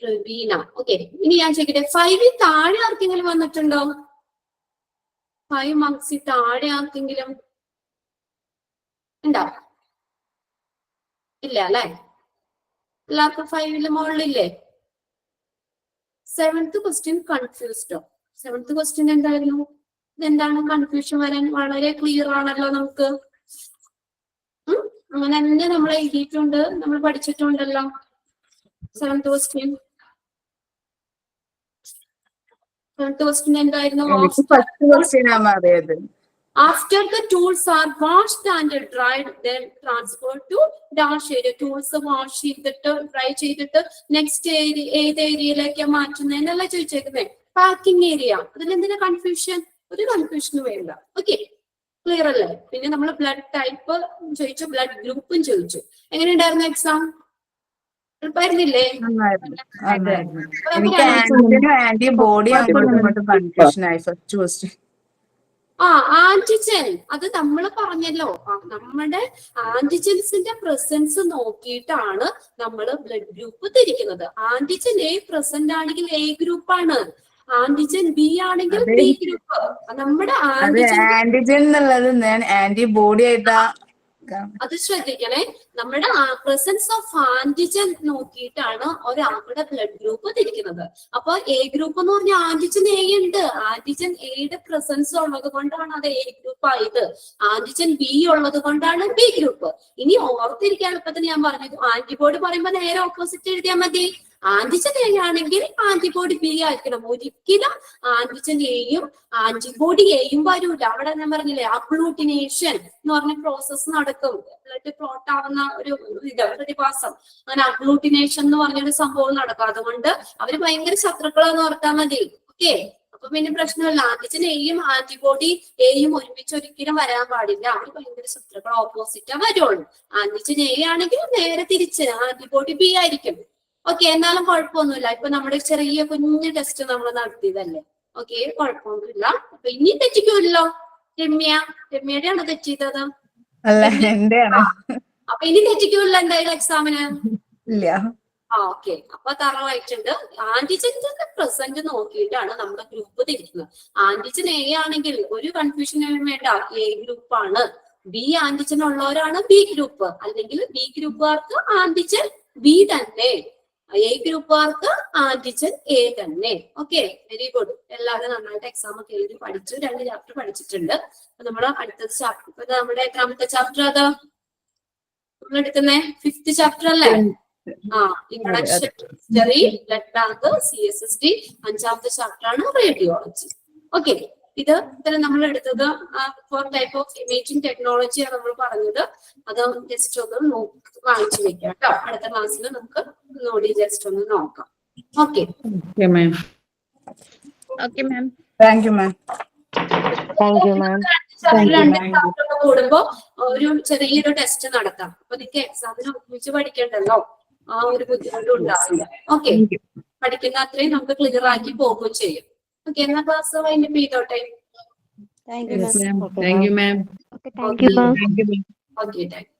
പ്രവീണ. ഓക്കെ, ഇനി ഞാൻ ചോദിക്കട്ടെ, 5 താഴെ ആർക്കെങ്കിലും വന്നിട്ടുണ്ടോ? 5 മാർക്സിൽ താഴെ ആർക്കെങ്കിലും ഉണ്ടോ? ഇല്ല അല്ലെ? എല്ലാവർക്കും 5 മുകളിലില്ലേ? 7th question കൺഫ്യൂസ്ഡോ? 7th ക്വസ്റ്റ്യൻ എന്തായിരുന്നു? ഇതെന്താണ് കൺഫ്യൂഷൻ വരാൻ? വളരെ ക്ലിയർ ആണല്ലോ നമുക്ക്. അങ്ങനെ തന്നെ നമ്മൾ എഴുതിയിട്ടുണ്ട്, നമ്മൾ പഠിച്ചിട്ടുണ്ടല്ലോ. 7th ക്വസ്റ്റ്യൻ എന്തായിരുന്നു? എനിക്ക് ഫസ്റ്റ് ക്വസ്റ്റ്യൻ ആണ് അറിയത്. After the tools are washed and dried, then transferred to dash area. Tools wash ചെയ്തിട്ട് ഡ്രൈ ചെയ്തിട്ട് നെക്സ്റ്റ് ഏത് ഏരിയയിലേക്ക് മാറ്റുന്നതിനല്ല ചോദിച്ചേക്കുന്നത്. Packing area. അതിലെന്തിനാ കൺഫ്യൂഷൻ? ഒരു കൺഫ്യൂഷനും വേണ്ട. ഓക്കെ, ക്ലിയർ അല്ലേ? പിന്നെ നമ്മൾ ബ്ലഡ് ടൈപ്പ് ചോദിച്ചു, ബ്ലഡ് ഗ്രൂപ്പും ചോദിച്ചു. എങ്ങനെയുണ്ടായിരുന്നു എക്സാം? എളുപ്പമായിരുന്നില്ലേ? എനിക്ക് ആന്റിജനും ആന്റിബോഡി അങ്ങോട്ടും ഇങ്ങോട്ടും കൺഫ്യൂഷൻ ആയി ഫസ്റ്റ് ക്വസ്റ്റ്യൻ. ആന്റിജൻ അത് നമ്മൾ പറഞ്ഞല്ലോ. നമ്മുടെ ആന്റിജൻസിന്റെ പ്രസൻസ് നോക്കിയിട്ടാണ് നമ്മൾ ബ്ലഡ് ഗ്രൂപ്പ് തിരിക്കുന്നത്. ആന്റിജൻ എ പ്രസന്റ് ആണെങ്കിൽ എ ഗ്രൂപ്പാണ്, ആന്റിജൻ ബി ആണെങ്കിൽ ബി ഗ്രൂപ്പ്. നമ്മുടെ ആന്റിജൻ എന്നുള്ളത് ഞാൻ ആന്റിബോഡി ആയിട്ടാ. അത് ശ്രദ്ധിക്കണേ, നമ്മുടെ പ്രസൻസ് ഓഫ് ആന്റിജൻ നോക്കിയിട്ടാണ് ഒരാളുടെ ബ്ലഡ് ഗ്രൂപ്പ് തിരിക്കുന്നത്. അപ്പൊ എ ഗ്രൂപ്പ് എന്ന് പറഞ്ഞാൽ ആന്റിജൻ എ ഉണ്ട്, ആന്റിജൻ എയുടെ പ്രസൻസ് ഉള്ളത് കൊണ്ടാണ് അത് എ ഗ്രൂപ്പ് ആയത്. ആന്റിജൻ ബി ഉള്ളത് കൊണ്ടാണ് ബി ഗ്രൂപ്പ്. ഇനി ഓർത്തിരിക്കാൻ എളുപ്പത്തിന് ഞാൻ പറഞ്ഞു, ആന്റിബോഡി പറയുമ്പോൾ നേരെ ഓപ്പോസിറ്റ് എഴുതിയാൽ മതി. ആന്റിജൻ എ ആണെങ്കിൽ ആന്റിബോഡി ബി ആയിരിക്കണം. ഒരിക്കലും ആന്റിജൻ എയും ആന്റിബോഡി എയും വരൂല. അവിടെ ഞാൻ പറഞ്ഞില്ലേ, അഗ്ലൂട്ടിനേഷൻ എന്ന് പറഞ്ഞ പ്രോസസ് നടക്കും. ബ്ലഡ് ക്ലോട്ട് ആവുന്ന ഒരു പ്രതിഭാസം, അങ്ങനെ അഗ്ലൂട്ടിനേഷൻ എന്ന് പറഞ്ഞൊരു സംഭവം നടക്കും. അതുകൊണ്ട് അവര് ഭയങ്കര ശത്രുക്കളെന്ന് ഓർത്താൽ മതി. ഓക്കെ, അപ്പൊ പിന്നെ പ്രശ്നമില്ല. ആന്റിജൻ എയും ആന്റിബോഡി എയും ഒരുമിച്ച് ഒരിക്കലും വരാൻ പാടില്ല. അവര് ഭയങ്കര ശത്രുക്കൾ, ഓപ്പോസിറ്റാ വരുള്ളൂ. ആന്റിജൻ എ ആണെങ്കിൽ നേരെ തിരിച്ച് ആന്റിബോഡി ബി ആയിരിക്കും. ഓക്കെ, എന്നാലും കുഴപ്പമൊന്നുമില്ല. ഇപ്പൊ നമ്മുടെ ചെറിയ കുഞ്ഞു ടെസ്റ്റ് നമ്മൾ നടത്തിയതല്ലേ. ഓക്കെ, കുഴപ്പമൊന്നുമില്ല. അപ്പൊ ഇനി തെറ്റിക്കൂല്ലോ. രമ്യയുടെയാണ് തെറ്റിയത്. അപ്പൊ ഇനി തെറ്റിക്കൂല്ല എന്തായാലും എക്സാമിന്. ഇല്ല. ഓക്കെ, അപ്പൊ തറവായിട്ടുണ്ട്. ആന്റിജന്റെ പ്രസന്റ് നോക്കിയിട്ടാണ് നമ്മുടെ ഗ്രൂപ്പ് തിരിക്കുന്നത്. ആന്റിജൻ എ ആണെങ്കിൽ ഒരു കൺഫ്യൂഷനും വേണ്ട, എ ഗ്രൂപ്പാണ്. ബി ആന്റിജൻ ഉള്ളവരാണ് ബി ഗ്രൂപ്പ്, അല്ലെങ്കിൽ ബി ഗ്രൂപ്പുകാർക്ക് ആന്റിജൻ ബി തന്നെ, എ ഗ്രൂപ്പുകാർക്ക് ആന്റിജൻ എ തന്നെ. Okay, very good. എല്ലാവരും നന്നായിട്ട് എക്സാം ഒക്കെ എഴുതി പഠിച്ചു. 2 ചാപ്റ്റർ പഠിച്ചിട്ടുണ്ട്. അപ്പൊ നമ്മൾ അടുത്തത് ചാപ്റ്റർ, ഇപ്പൊ നമ്മുടെ എത്രാമത്തെ ചാപ്റ്റർ അത് നമ്മൾ എടുക്കുന്നേ? 5th ചാപ്റ്റർ അല്ലേ? Introduction, history, blood bank, CSST. 5ാമത്തെ ചാപ്റ്റർ ആണ് റേഡിയോളജി. ഓക്കെ, ഇത് ഇത്തരം നമ്മൾ എടുത്തത് 4 ടൈപ്പ് ഓഫ് ഇമേജിംഗ് ടെക്നോളജിയാണ് നമ്മൾ പറഞ്ഞത്. അത് ജസ്റ്റ് ഒന്ന് വാങ്ങിച്ചു വെക്കാം കേട്ടോ. അടുത്ത ക്ലാസ്സിൽ നമുക്ക് നോടി ജസ്റ്റ് ഒന്ന് നോക്കാം. Okay ma'am. Okay ma'am. Thank you ma'am. കൂടുമ്പോ ഒരു ചെറിയൊരു ടെസ്റ്റ് നടത്താം. അപ്പൊ നിങ്ങൾക്ക് എക്സാമിന് ഒരുമിച്ച് പഠിക്കണ്ടല്ലോ, ആ ഒരു ബുദ്ധിമുട്ടും ഉണ്ടാവില്ല. ഓക്കെ, പഠിക്കുന്ന അത്രയും നമുക്ക് ക്ലിയർ ആക്കി പോവുകയും ചെയ്യും. ഓക്കെ, എന്നാ ക്ലാസ് അതിന്റെ ചെയ്തോട്ടെ. Thank you ma'am. Thank you ma'am. Okay, thank you ma'am. Okay, thank you.